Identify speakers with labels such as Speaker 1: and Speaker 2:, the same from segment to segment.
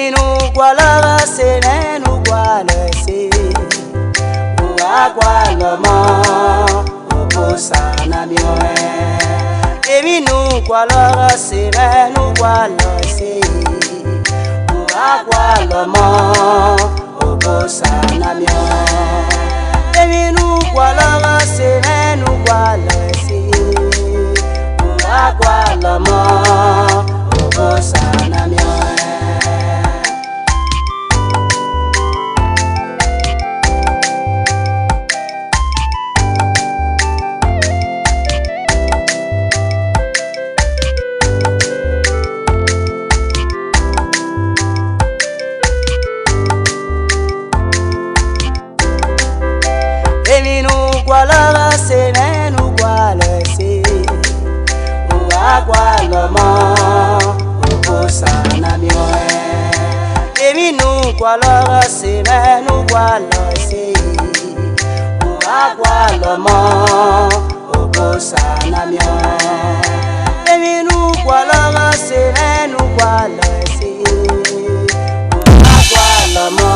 Speaker 1: Eminu gwala senenu gwala se Gwala ma Obosa na mioe Eminu gwala senenu gwala se Gwala ma Obosa na mioe Eminu gwala senenu gwala se Gwala ma Obosa na mioe Gwala senenu gwala se Gwala ma Obosa na mioe Eminu gwala senenu gwala se Gwala ma Obosa na mioe Eminu gwala senenu gwala se Gwala ma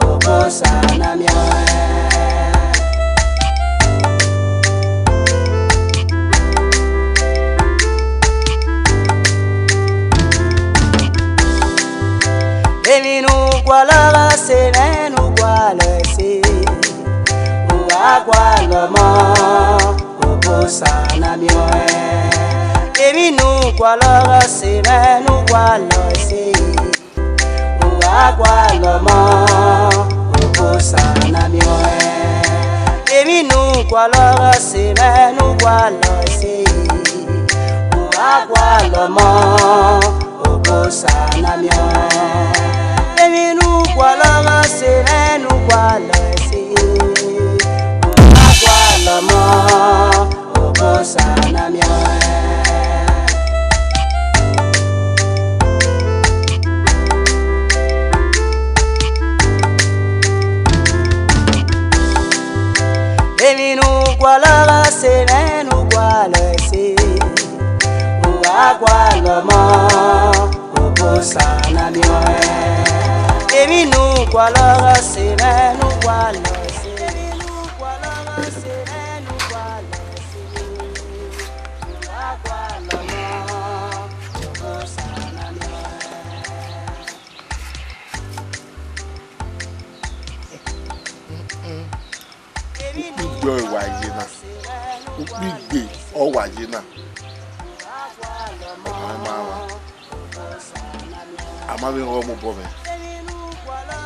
Speaker 1: Obosa na mioe Eminu gwala senenu gwala se Gwala ma Obosa na mioe Eminu gwala senenu gwala se Gwala ma Obosa na mioe Eminu gwala senenu gwala se Gwala ma Obosa na mioe Eminu gwala senenu gwala se Gwala ma Obosa na mioe Eminu gwala senenu gwala se Gwala ma Obosa na mioe Eminu gwala senenu gwala se Eminu gwala senenu gwala se Gwala ma Obosa na mioe
Speaker 2: Joy wajina Upigbe o wajina Amawe omo bome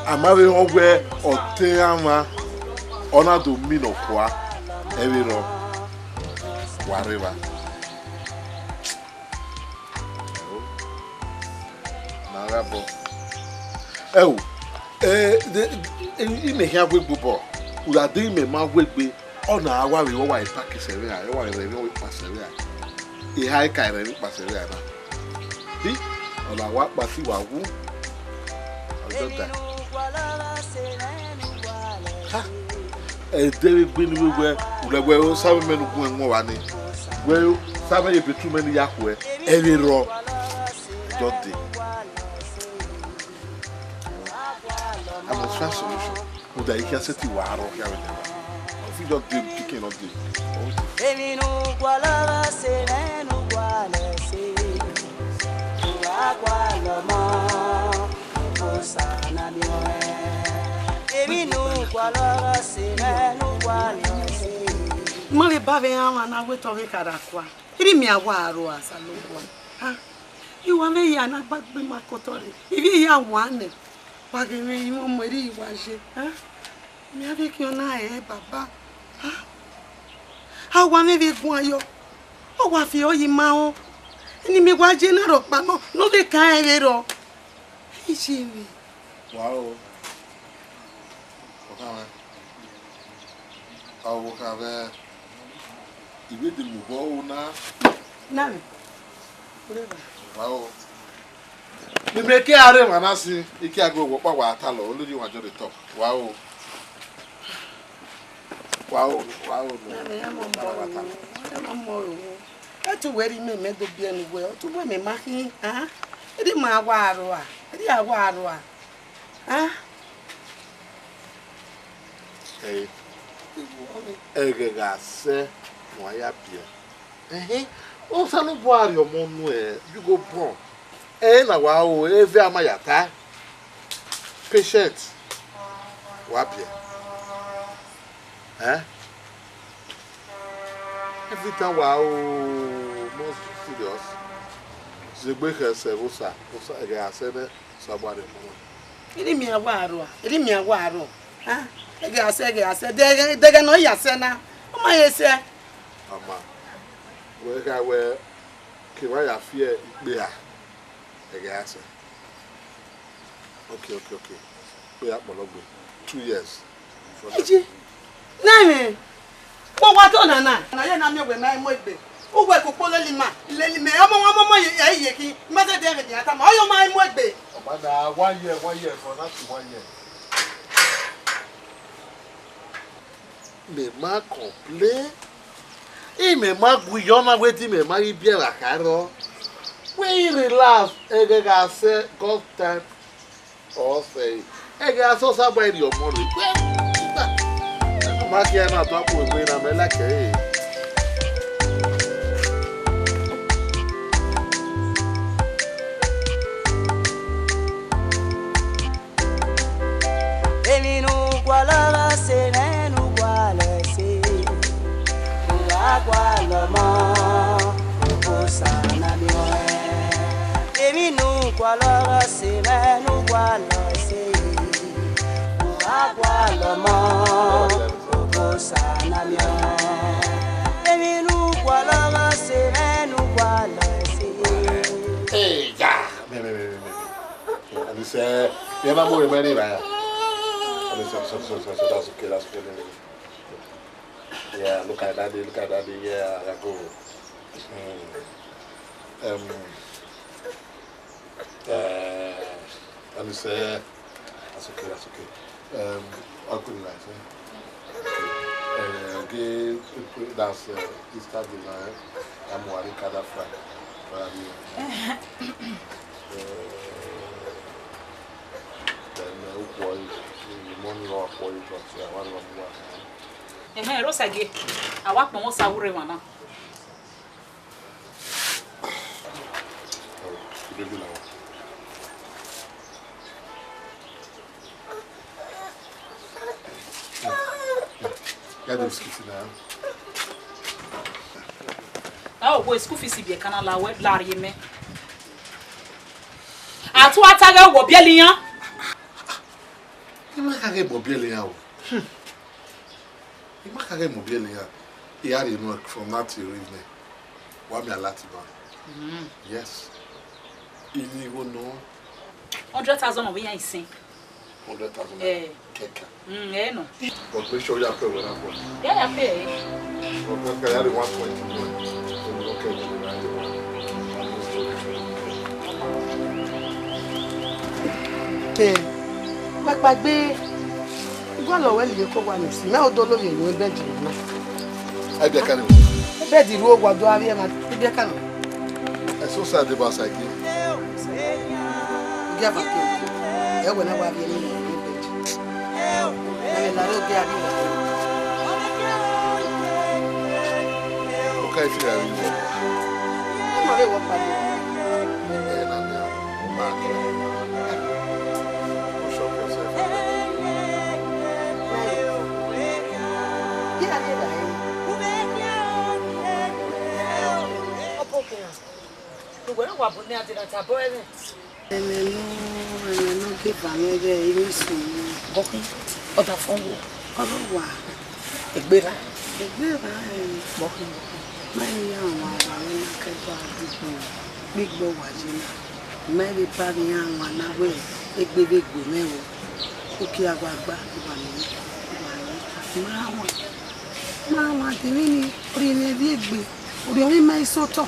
Speaker 2: Amawe ogwe oteama ona do mino kwa ewiro wareba Narabo ime hia gwegbo ula de me ma gwegbe ona awa we wo wa ipa kesere a wa re wo pasere a e hai kai re pasere a na bi ona wa pasi wa wu ododa ha dere gbe ni we ule o sabe menu gun enwo wa ni we sabe e betu menu yakwe eri ro dodi I'm a solution. Would I hear city waro here? If you don't do picking up the
Speaker 1: Eminu gwala senenu gwala se Gwala ma Obosa na mioe Eminu gwala senenu gwala se
Speaker 3: Mali bave ama na weto we karakwa iri mi awaro asalogwa ha iwale ya na gbagbe makotori ibi ya wane Pagere imo mori iwaje ha mi ave ki ona baba ha awa me be gun ayo o wa fi oyi ma o ni mi gwa je na ro pa no le kan ere ro isi mi
Speaker 2: wow okawe awo kawe iwe de mu bo na
Speaker 3: mi ureba
Speaker 2: wow the make are manasi iki ago wo pa wa ta lo olori wa jo de top wow
Speaker 3: Atu weri me do bien we to we me mahi ah Edi ma agwa arụ a. Edi agwa arụ a. Ah?
Speaker 2: Hey. Egega se mo ya bia. O sa no boari o mo no you go born. Na wa o evi amayata. Patient. Wa bia. Every time wow, most serious. The breaker said, Osa, I said, somebody.
Speaker 3: Edi mi agwa arụ. Ah? I said, they no yasena. O ma yese.
Speaker 2: Mama. Where where Kiwaya fear beer. I said. Okay. We are 2 years.
Speaker 3: Name. What on na ye na me we na mo igbe. O we ko polo lima. Le me omo ye ki. Ma se de me ata ma. O yo ma mo igbe.
Speaker 2: Oba 1 year for that 1 year. Me ma complain. Me ma guyona wetin me ma ibia la caro. We relax. Egega say God time or say. Egega so sabay your money. Makia na to apo egbe na me like
Speaker 1: Eminu kwala se nenu kwala se. Kwala ma osana biwe. Eminu kwala se nenu kwala se. Kwala ma Sana mia, eminu kwala se menu kwala se.
Speaker 2: Hey, yeah, me. And say, you never more money, right? And so that's okay. Yeah, look at daddy. Yeah, I go. And say, that's okay. I'll put it like that. That's Easter dinner. I'm worried kada fry. Then boy, money or boy, but I want one.
Speaker 4: Rosage, I walk more savoury one. Oh, boy, school fees be a canal, wet larry me. At what I go, Bobelia?
Speaker 2: You might get Bobelia. You might get Bobelia. He had him work from that till evening. What me a Latiba? Yes. You even know
Speaker 4: 100,000 of I sing.
Speaker 2: 100,000. Keka.
Speaker 4: No.
Speaker 2: But make sure you pay when I go.
Speaker 4: Yeah, I pay.
Speaker 2: But I had 120.
Speaker 3: Okay. Gbagbe. Igwa lo we le ko wa ni si. Me odo lo ye ni bed ni na.
Speaker 2: I be kan.
Speaker 3: Bed ru ogwa do ari ma. I be kan.
Speaker 2: I so sad about side.
Speaker 3: Give up. E we na wa bi ni bed. Ale la ro ge abi.
Speaker 2: Okay, if you are in there.
Speaker 3: Ma we wo pa ni. No give am there even so.
Speaker 4: Okay. Other phone.
Speaker 3: Wa.
Speaker 4: Egbera.
Speaker 3: Bokin. Mai ya wa na ke ba big bo wa jina. Mai bi pa bi ya wa na we egbegbo mewo. Ko ki agbagba ba ni. Mama ti ni ori le bi egbe. Ori mi mai soto.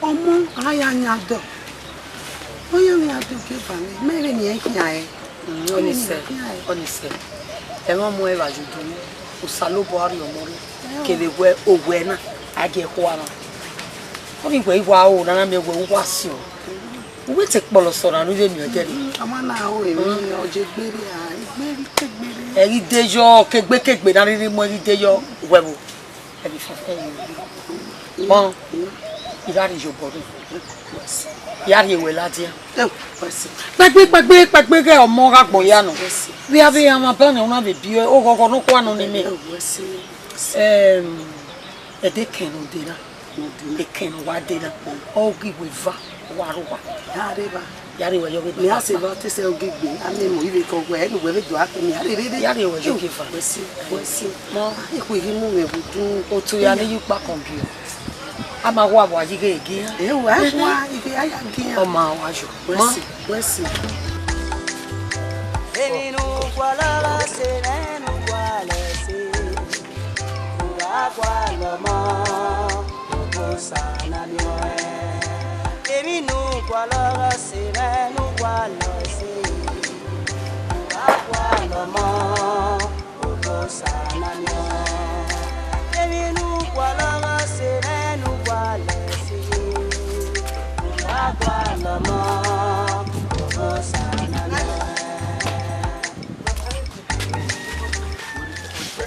Speaker 3: Omo aya nya do. Oya mi ado ke ba mi. Mai ni en kiya e. Onise. E mo mo e ba ju do. O salobo ari omori. Kele we ogwe na age ho ara. O bi gbe iwa o na me we wa si o.
Speaker 4: We take Bolosora, no, then you're getting.
Speaker 3: I'm now in Ojegberi.
Speaker 4: Every day, your cake, but not any more day, your web. Bon, that is your body. Yari will add you. But big, or more boyano. We have a pen on the beer, or no one on the mail. A day can dinner. A can what dinner. Oh, give with Waruba. Yari will you be asked about to sell give me. I mean, we will go where we will do after me. Yari will you give us. No, if we move to go to Yari, you back on you. I'm a wabwa, you get again. You are again. Oh, my, was you? Where's it?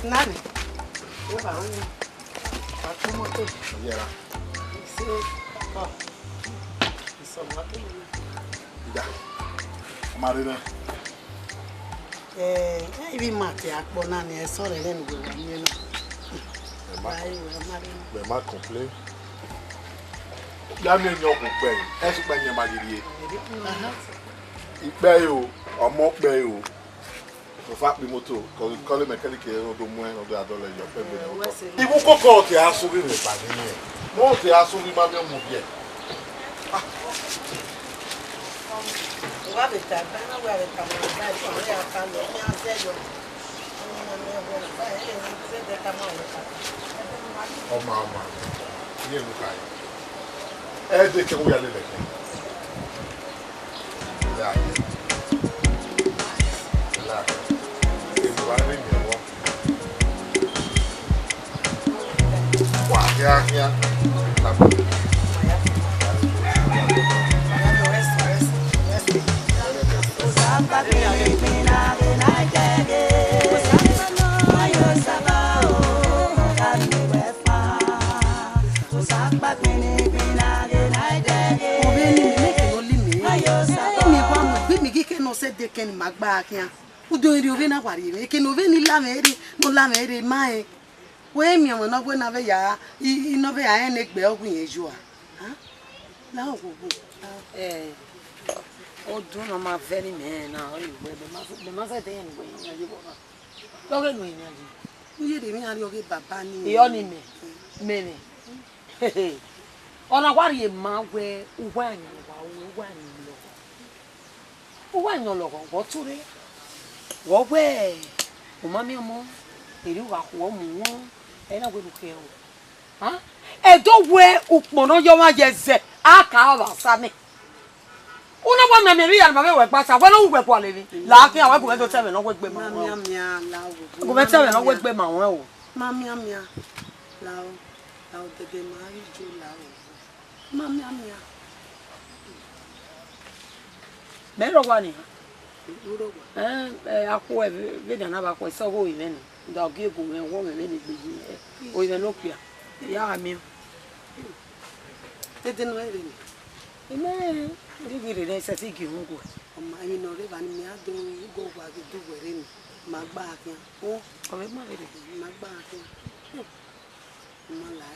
Speaker 3: Nani?
Speaker 2: Marina.
Speaker 3: Even Matty, I put on a sorry, then we will.
Speaker 2: Le ma complet. La me nyo complet. Est-ce que tu magidi? Ipe yo, omo pe yo. So fa bi moto, ko le mechanic e no do mo en do adole yo pe be no. Ibu koko ti asuri re pa ni. Mo ti asuri ma me mo bien. Oh mama, you look at it. Everything we are living. Relax. Relax. If you are in your walk. Wow, yeah.
Speaker 3: They can make back here. Who do you even know what you can even no lamere, my way, me, when not when I ya, you know, I ain't a bell when you are. Now,
Speaker 4: oh, do not my very man now. The mother day anyway. Don't get me.
Speaker 3: You didn't have your papa.
Speaker 4: The only me. Many. On a warrior, my way, when Why no longer? What to it? What way? Mammy, mom, you are home, and I will kill. Huh? And don't wear Ukmono, your majesty. I can't have me. Una one memory and my work, but I won't work while living. Laughing, I will go to 7 or work with my mom. Go to 7 or work with my own.
Speaker 3: Mammy, Lao, the day married you, Lao. Mammy,
Speaker 4: Mero wani. Ako vedi anaba kwa so go even. Da oge go me wo me ni beji. O even okua. Ya ami.
Speaker 3: E den wa ire ni.
Speaker 4: Ime ri ri re se ti gi hun go.
Speaker 3: O ma mi no re ba ni mi ado go gwa ge du were ni. Ma gba akin. O
Speaker 4: we ma re.
Speaker 3: Ma gba akin. Ma la.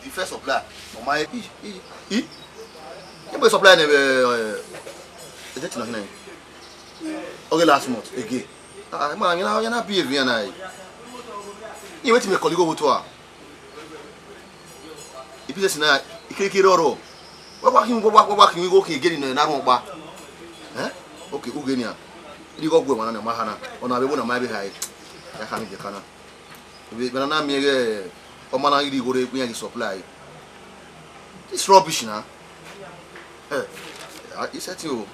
Speaker 5: The first supply, my you supply is it not? Okay, last month again. Man, you're not behaving now. You went to my colleague over to her. If you say, you can't get all. Working okay getting an armor. Eh? Okay, Ugenia. You go go on a mahana, on a woman might be high. I can't get Kana. When I'm here, Omana, you go to supply. It's rubbish now. It's at you.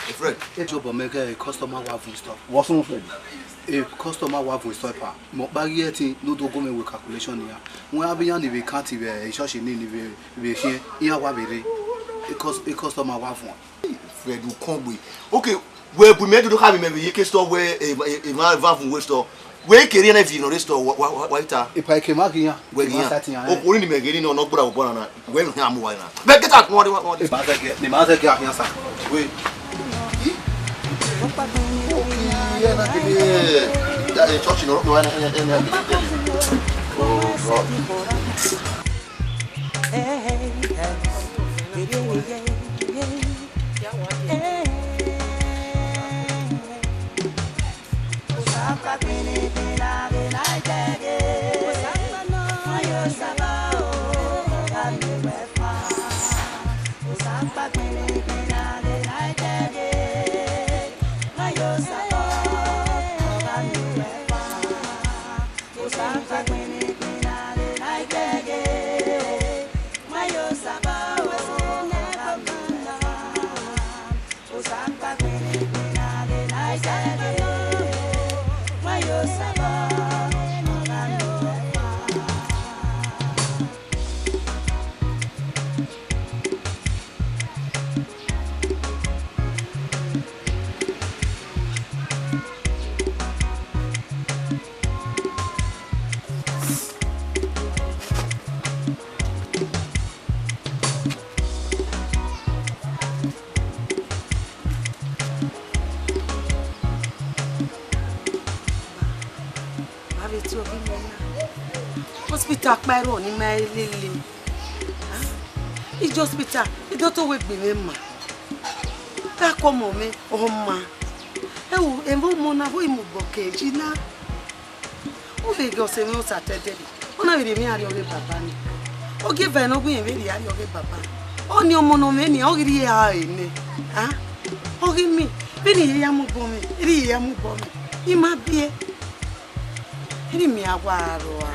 Speaker 5: A friend, a job or make a customer waffle stop. What's on friend? A customer waffle stopper. Mobagieti, no document with calculation here. When I be on the can't be short in the here, here, Wabere. A customer waffle. Fred, you come with. Okay, where we made to have him a store where a man waffle store. Where can you have in the store? What if I came out here? Where you are only making or not put out one. Well, I'm one. But get out more than what the mother got here. Wait. That is touching up.
Speaker 3: Hospital Cairo ni my lily. It's hospital. It don't wake me ma. That come on me, oh ma. Oh, and one more na boy mu boke jina. O be go se no Saturday. Ona we me ari oge baba ni. O give no go yen we ari oge baba. O ni omo no me ni o giri ya ni. Ah? O give me. Be ni ya mu bo me. Iri ya mu bo me. Ima bie. Iri mi agwaro a.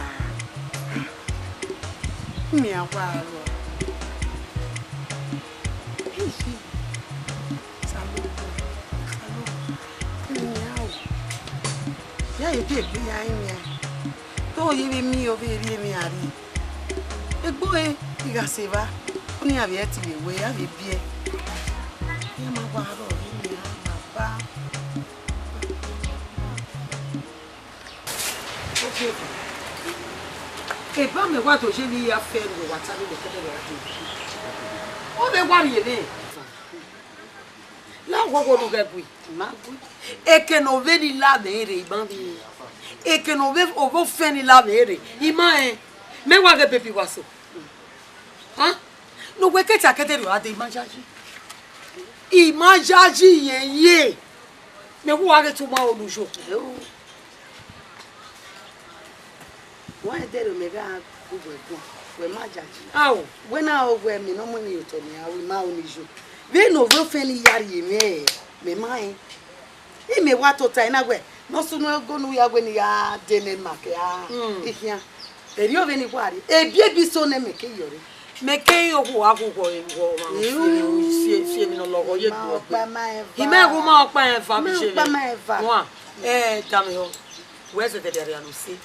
Speaker 3: Me a while. Yeah, you did behind me. Don't you me over here, me. A boy, you got saver. Only have yet to be away. Have a beer. I'm a bottle of me. Okay. E ba me wa to je ni ya fe ro wa ta ni le kede wa ti o be wa ri ni la wo go ga bui ma bui e ke no ve ni la me re ban bi e ke no ve o vo fe ni la me re I ma e me wa ga pepi wa so ha no we ke ta kede ro ade imajaji ye me wo wa ga tu ma olujo why did you make a we majaji? Oh, when I wear me no money you told me, I will now need you. We no will fairly yari me mine. He may what to tie away. No sooner go no ya when you are Denmark. Here. The you have any worry. A baby so name make you. Make you who are going you see me no longer yet. He may go mark by a family. Damn you. Where's the Darian see?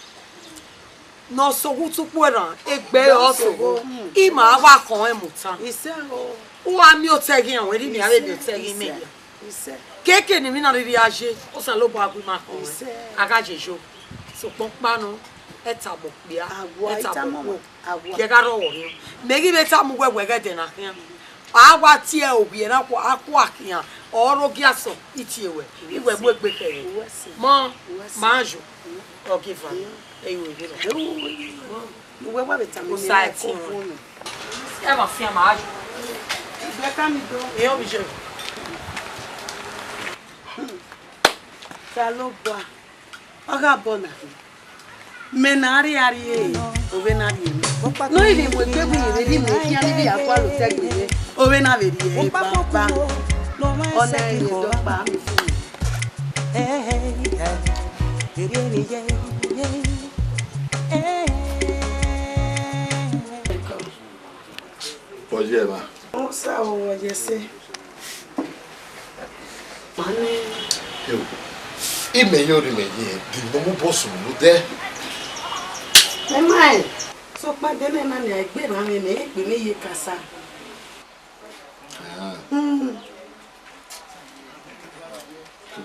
Speaker 3: No so who to put on egbe also ima wa kan emutan ise o wa mi o tegi an we ri mi are bi o tegi me ise keke ni mi na ri age o san lo bo agbe ma kan aga jejo so ponpa no etabo bia etabo ye ga ro wo ni me gi be tamu wewe ga de na kan awa ti e obi na ko akwa kian oro gi aso iti ewe iwe mu egbe kere mo manjo okay fine. Hey, we were better. Society. Ever see a marriage? Eu me Salobwa. Aga bona. Menari ari o venari. No even we get we ready me here ni be akwa lo tegbe. O we na be die papa. Ona e do pa mi.
Speaker 2: Pode ma.
Speaker 3: Osa o OSAJESU. Mane.
Speaker 2: Eu. E melhor e melhor, de não posso mudar.
Speaker 3: Me mai. So pa dele na ni agbe na me me pe me ye kasa.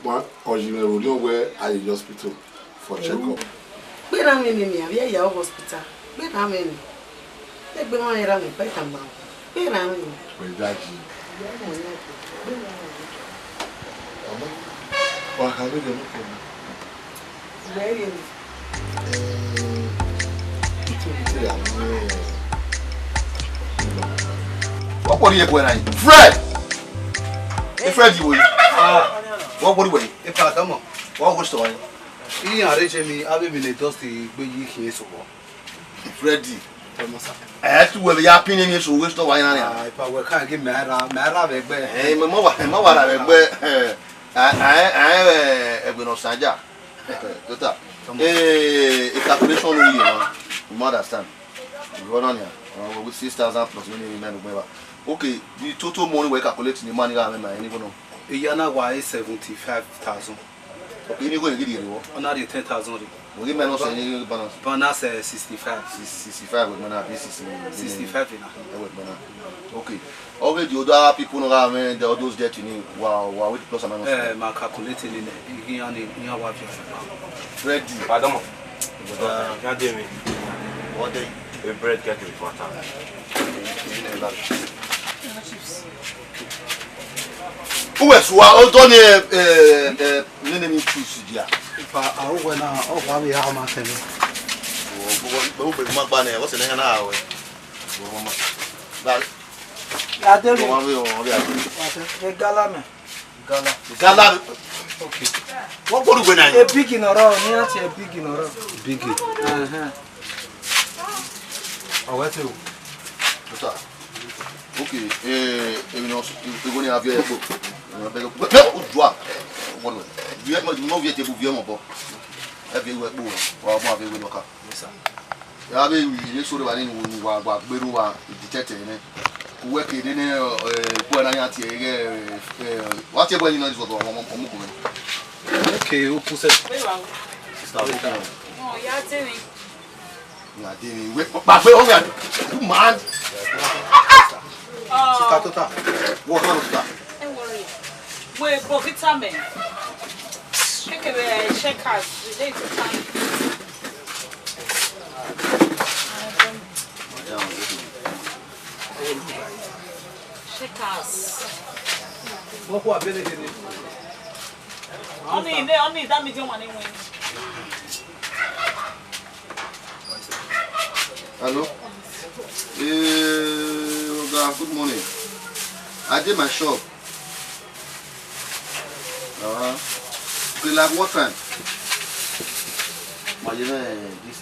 Speaker 2: But originally where at the hospital for check-up.
Speaker 3: Where am I me avia ya hospital. Where am I? E be won era me pa tamba. Where am I?
Speaker 2: Where that you? What have you done?
Speaker 3: Very.
Speaker 5: What body you going on? Fred! Hey, Fred, you will. What body way?
Speaker 6: If I come on,
Speaker 5: What was the one?
Speaker 6: he arranged me, I will be the dusty baby here. So,
Speaker 5: Freddy. I had to have your opinion, so wish the wine.
Speaker 6: if I were can't give me a bag.
Speaker 5: Hey, my mother, I have been on Saja. A calculation, you understand? You run on here with 6,000 plus many men. Okay, the total money we're calculating the money I remember anyone.
Speaker 6: A yana why 75,000.
Speaker 5: Okay, you're going to get it.
Speaker 6: Another 10,000.
Speaker 5: We give me no say balance.
Speaker 6: Bonus 65.
Speaker 5: 65 with money,
Speaker 6: 65 in
Speaker 5: with money. Okay. Okay, the other people know how many those debt you need. Wow, with plus and minus.
Speaker 6: my calculating in your wife.
Speaker 5: Ready.
Speaker 7: Pardon. Can't do me.
Speaker 5: What day?
Speaker 7: A bread get with water.
Speaker 5: Who is what? Don't name choose dia.
Speaker 6: If I went out, oh, why we have my family.
Speaker 5: What's the name now?
Speaker 6: I tell you,
Speaker 5: Gala.
Speaker 6: Galame.
Speaker 5: Gala.
Speaker 6: Okay.
Speaker 5: What go to
Speaker 6: A big in a row, near a big in a row. Big. Oh, what you?
Speaker 5: Okay, you know, you're going to have your book. No, you have no yet to be able everywhere. Or more than we look up. I mean, you should have been Beruwa detected working in whatever you know is what
Speaker 6: Okay, who puts it?
Speaker 8: Oh, yeah, Timmy.
Speaker 5: Yeah, Timmy. But wait, man. What that?
Speaker 8: Don't worry. We're vitamin. Check us. We take the time. Check us.
Speaker 6: What will be it?
Speaker 8: Only that medium one anyway.
Speaker 5: Hello? Good morning. I did my shop. Like what time? You know, this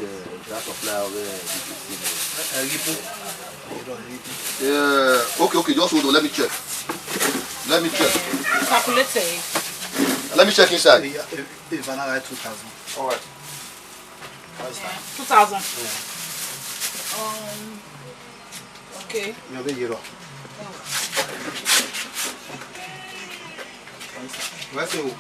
Speaker 5: that supply over okay, just hold on, let me check.
Speaker 8: Calculate.
Speaker 5: Let me check inside.
Speaker 6: If I like 2,000.
Speaker 5: Alright.
Speaker 8: 2,000. Okay.
Speaker 6: You'll be here. Where's you?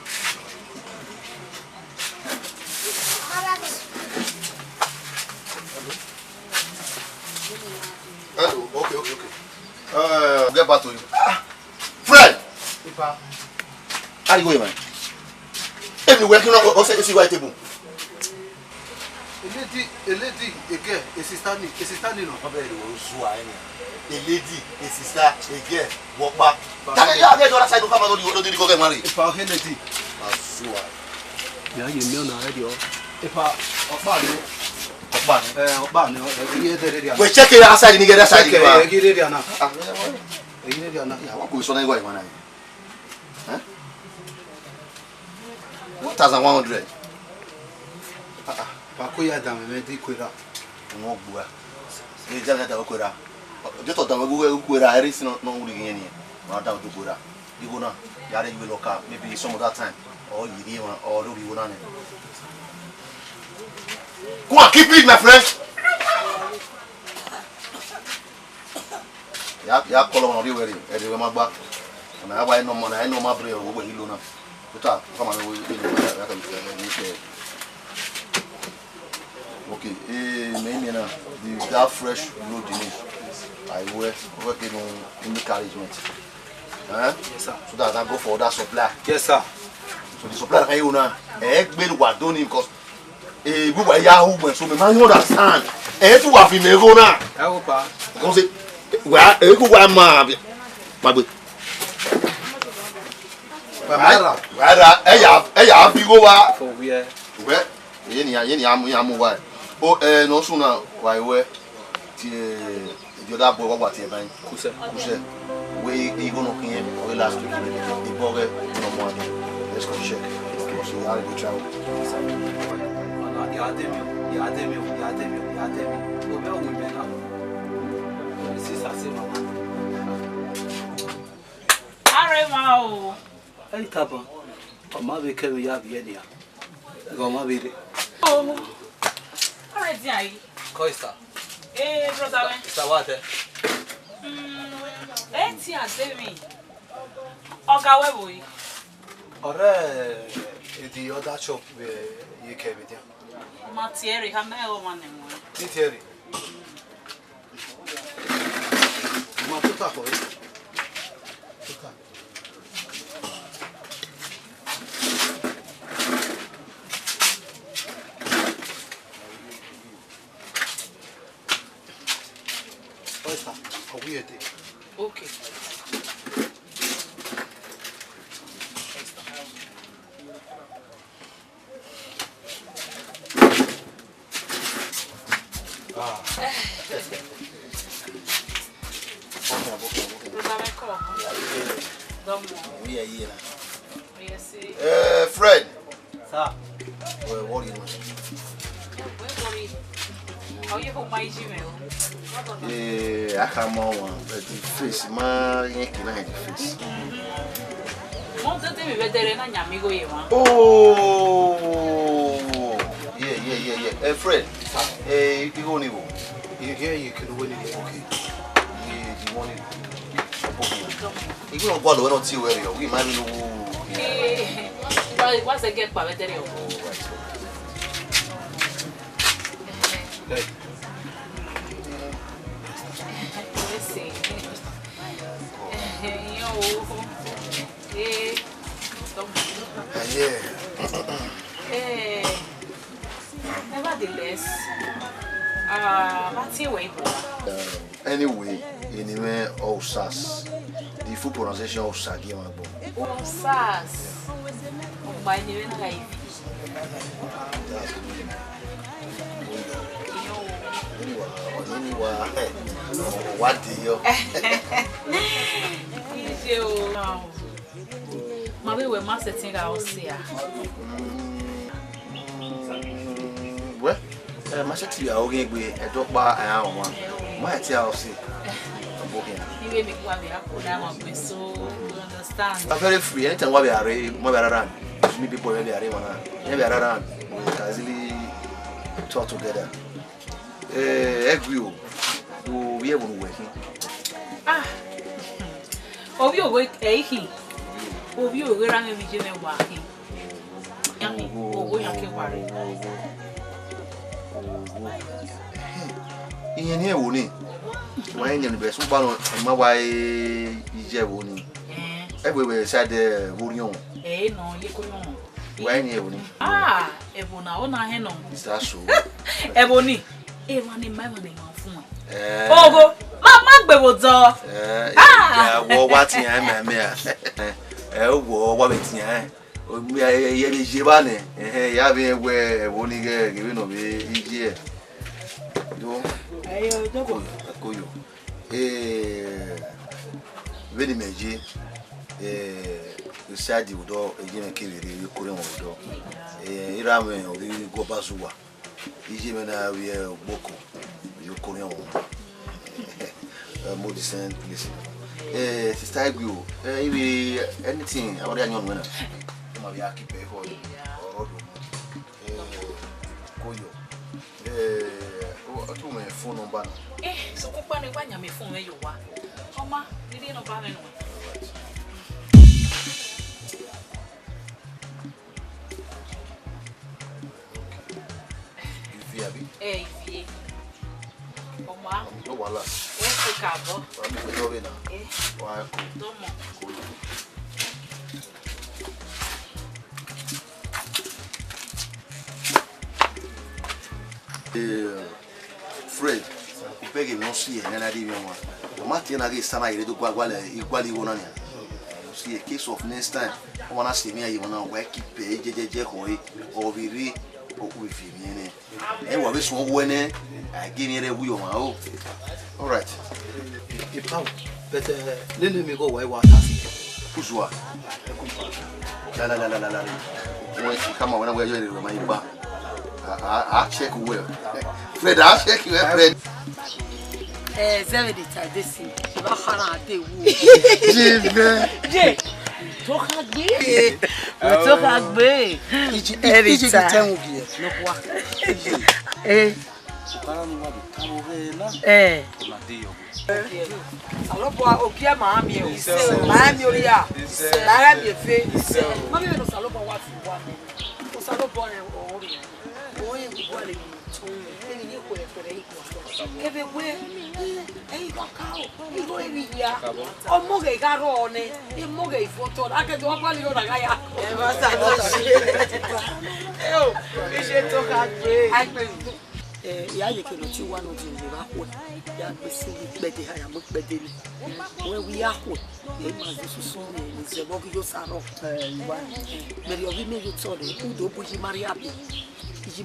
Speaker 5: Hello. Okay. Get back to you. Fred! How you going, man? If you're working on OSAJESU white table.
Speaker 6: A lady, again, a sister, no.
Speaker 5: A lady, a sister, a girl, walk back. Can you get the other side of the family? You don't go get married.
Speaker 6: If I had it, yeah, you know already. If I,
Speaker 5: we check it outside the other side. What goes on anyway, man? 1,100.
Speaker 6: Pakuya dame me di kwira.
Speaker 5: No bua. e já nada okura de to dama go okura eri si no wuri yen ni ma da do okura you na ya re you local maybe some of that time or you dey one or do you na ne come on keep it my friend ya call on the way e dey ma gba na why no man I know my brain go hilo na buta come on we ya ka ni okay me na that fresh road in I work in encouragement yes sir so that I go for that supply
Speaker 6: yes sir
Speaker 5: so the supply can you na gbe wa don him because we wa ya hu so me man understand tu wa fi me go na
Speaker 6: I hope pa
Speaker 5: kon se wa ku wa ma gbe Wara ya fi go wa
Speaker 6: for where
Speaker 5: we ye ni amu wa o no so na wa we ti the other boy what e ban kuse we e go no kin we last week the boy no more let's go check so we are go travel
Speaker 6: ya demi o be o me na si sa se mama
Speaker 8: Are ma
Speaker 6: ai tapa ma be ke ya bi dia go ma be de
Speaker 8: oh are di ai
Speaker 6: coista
Speaker 8: brother we
Speaker 6: sawate
Speaker 8: ti ademi oga we boy
Speaker 6: ore the other shop you ke be dia
Speaker 8: Matieri ha me o mane mo
Speaker 6: Matieri ma tuta ko tuta Coista obiete
Speaker 8: okay
Speaker 5: Fred.
Speaker 6: Sir.
Speaker 5: What do you want?
Speaker 8: How you hold my Gmail?
Speaker 5: I come on the face, my face. Oh, yeah. Fred. You go new.
Speaker 6: You can win it. Okay.
Speaker 5: You want it? You don't go to see where we might know.
Speaker 8: What's the get by the day? Let's see. Nevertheless, what's your way?
Speaker 5: Anyway, anyway, OSAS. The full pronunciation of Sagi Magbo.
Speaker 8: OSAS. My new life.
Speaker 5: What do you?
Speaker 8: Maybe we're marketing our here.
Speaker 5: Well, marketing our game with a dog bar and our one. My tell see.
Speaker 8: You make me so understand.
Speaker 5: I'm very free. Anytime we are around, me people we are around. Easily talk together. Agree. We are working.
Speaker 8: Ah. Of your work, he. Of you, we're running with you and walking. Yummy. Oh, we are worry.
Speaker 5: In here, Wooly. My name is Subano, and my wife is Jevoni. Everywhere said the Wurion.
Speaker 8: No, you could know.
Speaker 5: Why near Wooly?
Speaker 8: Ah, Ebona, on our hand.
Speaker 5: Is that so?
Speaker 8: Ebony, everyone in my money. Oh, Mamma Bebozo.
Speaker 5: Ah, what I am, oh, what it's here. We are Givane, and having where only giving of each year. Go you. Very major. Beside you, door, again, you couldn't do. Irame or go Basua. Ijimena we are Boko. you Korean woman. More decent, listen. Sister Igu, anything I already know when I'm a keep a hold or Koyo. What my phone number?
Speaker 8: So open when you phone where you are. Oma, you didn't know about anyone. Hey, Oma,
Speaker 5: no, voila.
Speaker 8: where's the cabo?
Speaker 5: I'm going now. Why? Fred, you beg him not see and I didn't want. The Martin against Sana, you do equally one. You see a case of next time. I want to see me, you want to work keep JJ or we read with him. And what is one winner? I give me a wheel. All right.
Speaker 6: But let me go where what happened.
Speaker 5: Who's what? La. When she come on, when we're going to my back. I'll check well. Fred, I'll check you, Fred.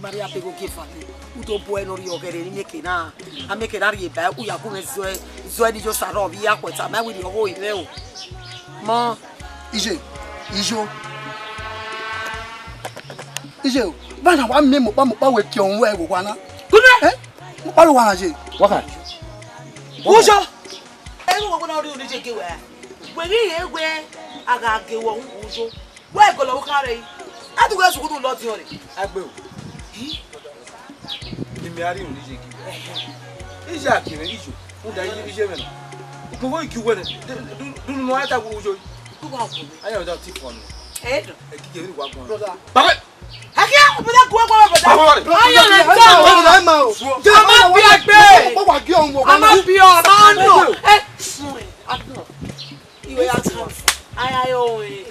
Speaker 4: Maria pego que fale. O do bueno rio querer make na. A make na rie ba u ya ko zo di jo saro bi ya kweta ma we di ho ile o. Mo ije. Bana wa me mo pa we ki on we go kwa na. Eh? Mo pa lo wa na je.
Speaker 6: Waka.
Speaker 4: Ujo.
Speaker 3: E mo ko na ori oni je ke we. We ri ye we aga ge wo ujo. We go lo kare. A tu go su ku lo ti ore.
Speaker 6: Agbe o. Imi ari oni je ki. Ije akire ijo. O da ije me na. Ko wo ki we ne. Du no ata go ujo.
Speaker 3: Ku ba ko.
Speaker 6: Ayo da ti fon.
Speaker 3: Edo.
Speaker 6: E ki je ri wa gbon.
Speaker 3: Brother.
Speaker 6: Baba.
Speaker 3: Akia o bada ku wa bada.
Speaker 6: Ayo le ta.
Speaker 3: Ama bi agbe.
Speaker 2: Mo wa gi on wo.
Speaker 3: Ama bi o ma no. Eh, sun e. Adun. Iwe ya tan. Ayo e.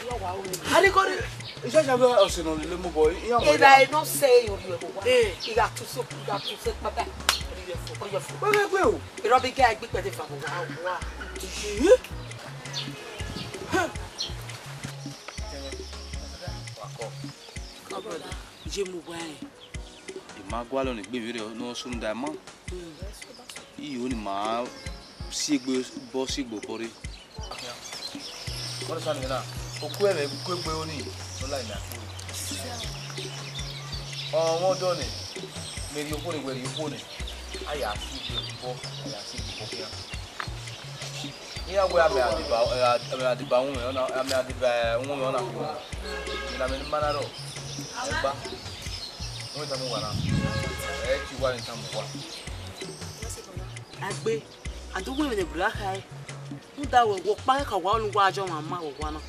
Speaker 3: Ari ko
Speaker 6: Iṣẹ́ ṣàbẹ̀ ọ̀sẹ̀ náà lè mú bọ̀ ìyá ọmọ
Speaker 3: ìdá iná ṣe orí ẹ̀kọ́ wá. Ìgbà tó so pátá orí ẹ̀fọ́.
Speaker 6: Pẹ́pẹ́pẹ́ o.
Speaker 3: Ìrọ́bí gẹ́ ẹgbẹ́ pẹ̀lú ìfàmù wá. Kọ́bọ̀dà jẹ́ mú wá ẹ̀.
Speaker 6: Ìmá gbálọ̀ ní gbé ìrírí náà sún dá mọ́. Iyì ó ní màá sí egbé bọ́ sí gbòkórí. Wọ́n ti sọ nìyẹn náà, òkú ẹ̀rẹ̀ gbégbé ó ní lọ́la ìlà kúrò. Wọ́n dọ́ ni, mẹ́rin okó ni wẹ̀rẹ̀ okó ni, àyà sí ìgbò bọ́, àyà sí ìgbò kíá. Ìyàwó àmì àdìbà ohun ẹ̀ àmì àdìbà ohun ẹ̀ ọ̀nà kúrò. Ìlànà ní mánà rọ̀, ẹgbá, wọ́n ń tàmú wà náà, ẹ̀ kí wá ní tàmú wà.
Speaker 3: Agbe, àdúgbò ìrìn ìbùrọ̀ àkà ẹ̀. Muda wo pa ka wa nu gwa ajo mama wo gwa na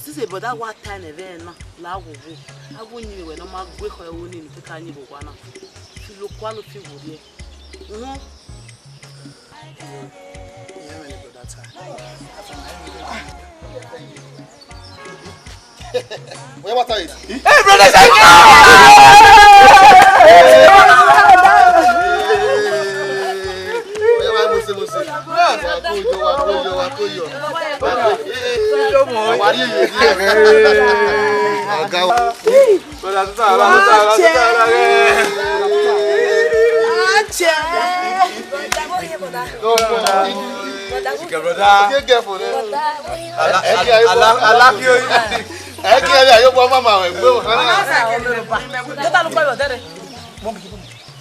Speaker 3: sise boda wa time e na la wo wo ago nyi we no ma gwe ko e wo ni ni ka nyi bo gwa na fi lo kwa lo fi wo die
Speaker 5: Where what are you?
Speaker 6: Hey brother,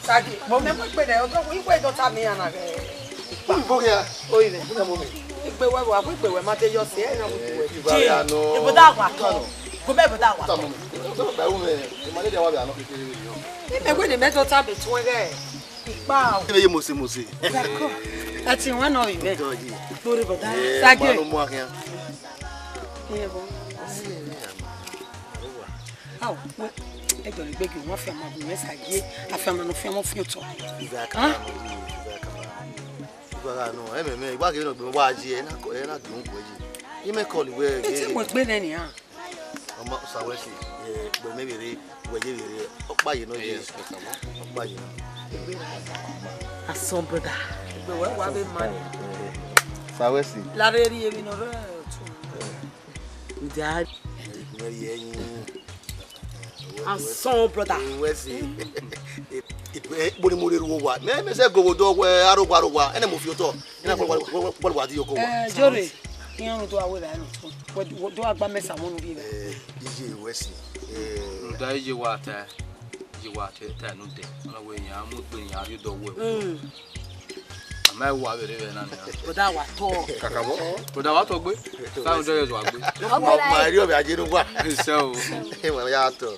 Speaker 3: Sagi, mo me mo pe de ogo wi pe do ta mi ana ke.
Speaker 5: Bokia.
Speaker 3: Oyi le.
Speaker 5: Bokia mo me.
Speaker 3: Ipe we wa ku ipe we ma te yo se e na mo ti we.
Speaker 5: Ibo
Speaker 3: da wa to. Ko be da wa.
Speaker 5: Ta mo me. So ba wo me. E ma le de wa be ano kekere yo.
Speaker 3: Ipe we de me do ta be tun re. Ipa o.
Speaker 5: Ebe ye mose.
Speaker 3: D'accord. Ati won no ibe. Lori boda.
Speaker 5: Sagi. Ma no mo akia.
Speaker 3: Bon. Ah, e do le gbe ki won fi ama bu Sagi, afama no fi mo fi to.
Speaker 5: No, me igba ke no gbe wa ji e na dun ko ji. Yi me call we
Speaker 3: ge. Ti mo gbe le ni han.
Speaker 5: Omo Sawesi gbe me bere we je bere opa yi no je opa yi.
Speaker 3: Ason brother. Gbe we wa be man.
Speaker 5: Sawesi.
Speaker 3: La re ri ebi no re tu. Nda
Speaker 5: me ye yin.
Speaker 3: Ason brother.
Speaker 5: Wesi. Boni mo re ruwa me se go do arugwa ene mo fi oto ina ko wa di yoko wa
Speaker 3: jore yan do awe la no do agba mesa mo nu bi be
Speaker 5: ije Wesi
Speaker 6: da ije wa ta no de ona we yan mo pe yan ari do we ama wa be re na na
Speaker 3: boda wa to
Speaker 6: kakabo boda wa to gbe sa do yeso agbe
Speaker 5: ma ri obi aje nu wa
Speaker 6: se o
Speaker 5: e mo ya to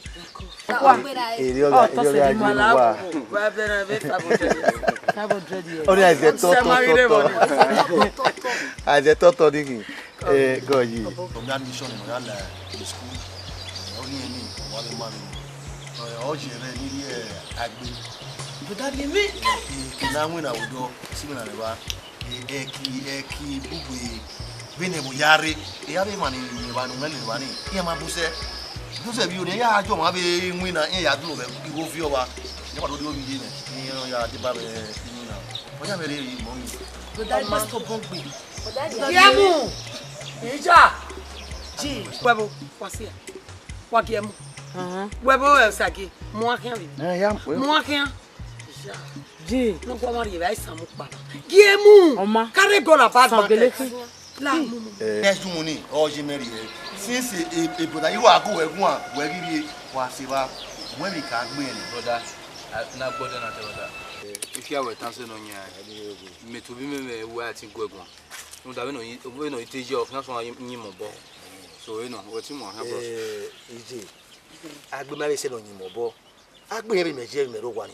Speaker 3: eri obi aje nu wa wa be na be 500
Speaker 5: oni aje to aje to digi goji mi admission mo ya la school oni eni wa be ma mi o je re ni agbe
Speaker 3: Daddy me.
Speaker 5: Na wina udo simina ne ba eki bugbe bene bo yare ya be mani ni ba no mele ba ni ya ma buse bi o ni ya ajo ma be wina ya duro be go fi o wa ni pa do di obi ni ni ya de ba be ni na o ya mere ri mo mi
Speaker 3: Daddy must go bongbe Kiemu Ija ji webo wasia wa kiemu webo Sagi mo akan bi mo akan Ji no kwa mari ba isa mu pa Kiemu carry go na bad market la mu
Speaker 5: next money o je mere since e boda you ago egun a we ri wa se ba when we can gbe ni
Speaker 6: brother na gbodo na te brother if you were tanse no nya me to bi me we ati gwegun no da we no iteji of na so yin mo bo so we no we ti mo ha bro
Speaker 5: ije agbe ma be se no yin mo bo agbe yen be me je me ro wa ni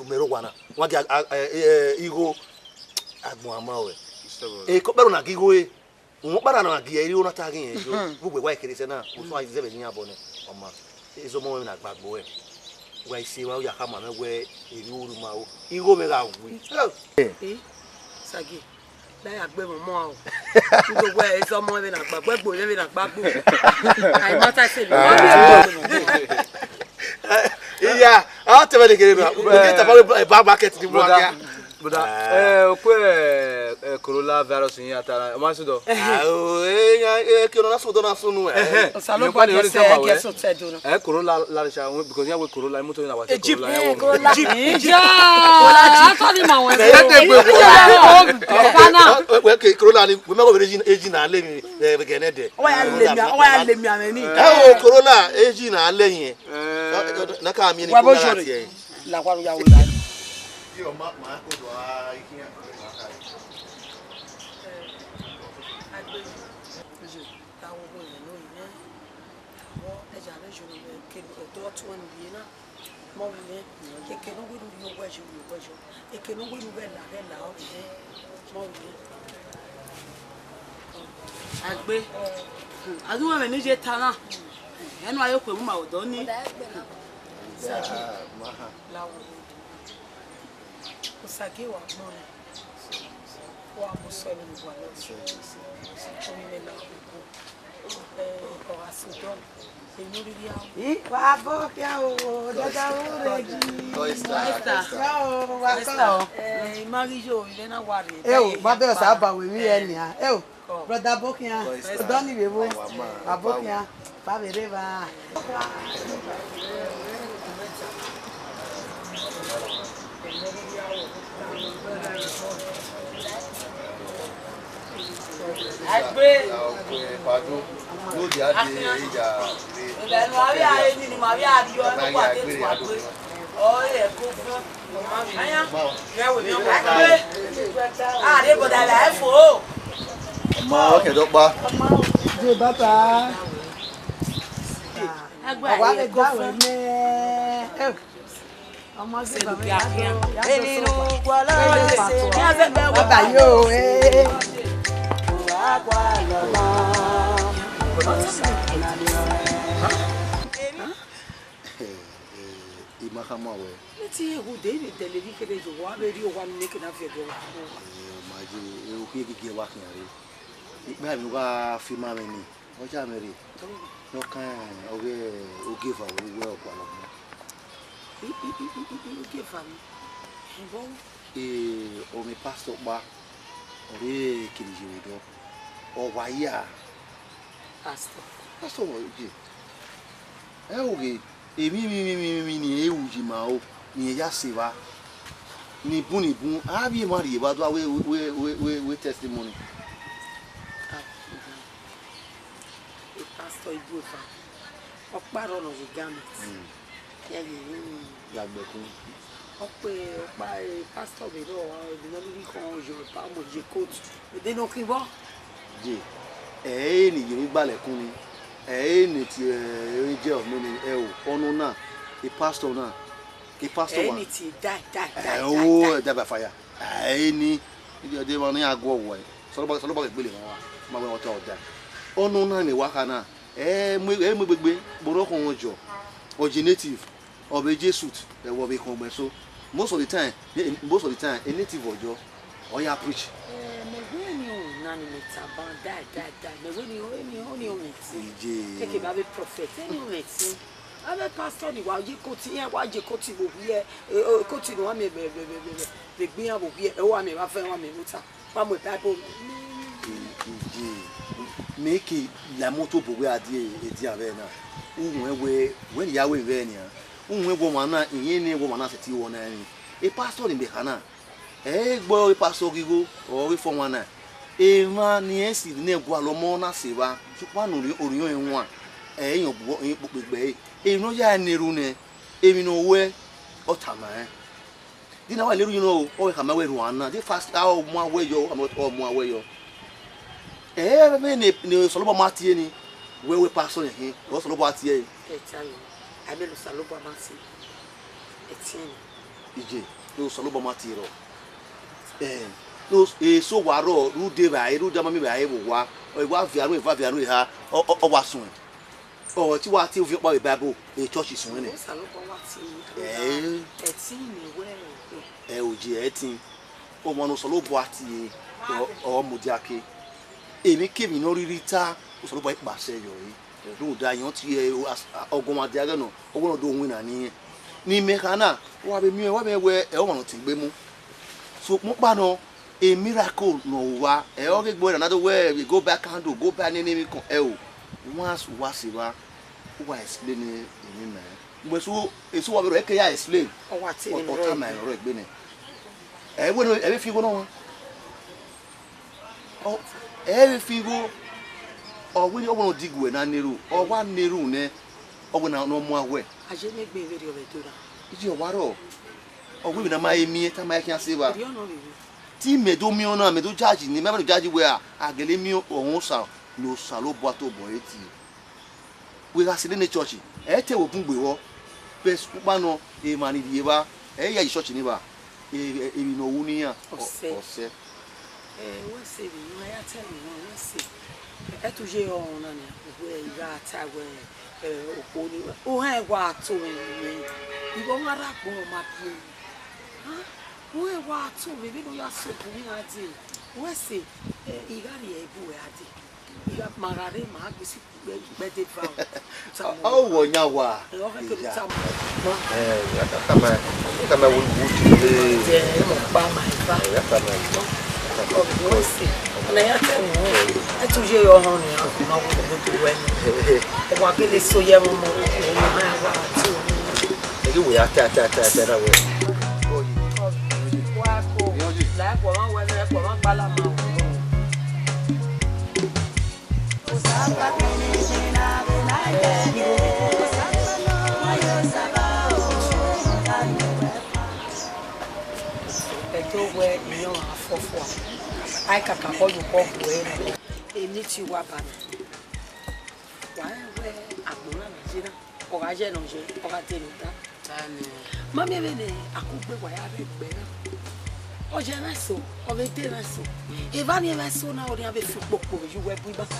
Speaker 5: mero wana wagi igo agbon amawe ko bero na gigo won para na gi eri ona ta gi yen jo gbogbo wa ikere se na o so ayi zebe ni abo ne oma ezo mo na gbagbo wa isi wa ya kama me we eri oru ma o igo me ga wi
Speaker 3: Sagi da ya gbe mo o gbogbo ezo mo be na gbagbo egbo be na gbagbo ai mata se lo
Speaker 5: iya a te be kere na o ke ta ba market ni mo akia
Speaker 6: buda ko corona virus yin atara o ma so do
Speaker 5: ke no na so do na so nu
Speaker 3: salo pa ni se ke so te do
Speaker 6: corona la sha because ya we corona mo to na wa corona
Speaker 3: ja ata ni ma won
Speaker 5: e de gbe
Speaker 3: kana
Speaker 5: we ke corona ni we me go eji na ale mi be ke ne de
Speaker 3: o ya le mi ameni
Speaker 5: o corona eji na ale yin na ka mi ni ko la ti
Speaker 3: la kwa ya wo la
Speaker 5: yo ma ko do a ikin
Speaker 3: Agbe aduma me ni je tana enu ayo pe mu ma odo ni Sagi wa mo wa mo so ni wa lo so mi me la ko asudon enuri ya wa bo kia o dada o reji wa marijo ile na wa re ba be sa ba we mi e ni a brother bokia odo ni bebo abokia ba bere ba Agbe
Speaker 5: padu no dia de ija
Speaker 3: le no abi aye ni ma bi abi o no pa te tu agbe
Speaker 1: Oh, yeah, cool. Ah, they got that life for.
Speaker 5: Ma, okay, don't ba.
Speaker 3: Hey, Papa. Agora é coisa, né? Ọmọ sí bàbá yá.
Speaker 1: Benin Guala.
Speaker 3: Bàbá yóò ẹ́.
Speaker 5: Imakama we.
Speaker 4: Eti ehu de ni televi kede jo wa be ri o wa ni kena fe do.
Speaker 5: Maji e o ki gege wa kan re. Igba mi wa fi ma me ni. O ja me re. No kan o give our we o pa lo mo.
Speaker 4: I give am. Bon.
Speaker 5: O mi pastor ba. Ore kiri je do. O wa ya.
Speaker 4: Pastor.
Speaker 5: Pastor wo je. O ge èmi ni ewuji ma o ni ya se wa ni bun abi ma ri ba do we testimony
Speaker 4: Pastor Idowu oparo no garment ya
Speaker 5: gbe kun
Speaker 4: opa pastor be do no ni kon je pa mo je coat de no kin bo
Speaker 5: je ni yiri gbale kun ni ni ti je of me o onu na the pastor na the pastor
Speaker 4: wa ni ti die
Speaker 5: o da ba fire ni de wa ni agwo wo so lo ba gbele ma we won to da onu na ni wa kana mo gbegbe boro kon ojo originative OSAJESU wo be kon gbe so most of the time a native ojo o ya preach
Speaker 4: nani metaba die me we ni o meti take ba be prophet any o meti abe pastor ni wa je koti yen wa je koti bo bi koti no wa me be gbiyan bo bi e wa me ba fe wa me muta pa mo bible
Speaker 5: make la moto bo we adi edi ave na unwe we ya we ve ni unwe bo mana iyen ni bo mana se ti wo na ni e pastor ni be kana gbo pastor gigo o we fo wana ema ni esi ni egwa lo mo na se ba supa no oriyon enwa eyan popegbe enu ya neru ne emi no we otama di na wa leru you know o we ka ma we ru ana di fast how mo awe yo o mo awe yo me ni solobo ma tie ni we pastor hin o solobo atie
Speaker 4: etayo abelu salobo ma si etien
Speaker 5: ije o solobo ma tie ro no so waro ru de ba ru jama mi ba e wo wa o wa viaru ha o wa sun o ti wa ti o fi pa bible e church sun ni
Speaker 4: salobo wa ti etin ni we
Speaker 5: oje etin o mo no solobo ati o mo diake èmi kemi no ririta o solobo ipa se yo yi do da yan ti ogun ma diage no ogun do win na ni mekana wa be mi wa be we e o mo ti gbe mu so mo pa no a miracle no wa o ge gbo another way we go back and go back ni mi kon once wa se wa explain ni me gbo so eso wa be ro ke ya explain
Speaker 4: o wa ti ni
Speaker 5: ro ma ro egbe ni we no e fi go no o e fi go o we o no digwe na neru o wa neru ne o we na no mo awe
Speaker 4: aje me gbe ere o le dora
Speaker 5: iji o wa ro o we na ma emi ta ma kian se ba ti medo mi ona medo judge ni me judge we agele mi ohun sa no salo bo to bo eti we ga sile ni church te wo fun gbe wo bes pupa no e mani die ba ya church ni ba e bi no wu ni yan ose
Speaker 4: we se bi no ya tell me no we se e to je on na ni we ga ta we opo ni o han wa to mi ibo mara po ma pi we wa to we no ya so bu ni adi we se igari e bu e adi iga marare ma gbesi gbede brown
Speaker 5: o wo nya wa kama wo
Speaker 4: mo pa ma fa we se na ya te e tu je yo han ni ma wo to we o wa ke le so ye mo ha wa to
Speaker 5: e wo ya ta na we
Speaker 4: la ko ma we le ko ma pa la ma
Speaker 1: Osaba
Speaker 4: for. I can call you call away. They need you waban. Why where Abuna Nigeria or Ajenoje or Atenuta? Mammy, I could be why I read or Geneso or the Deneso. If I never saw now, they have a football you were with us.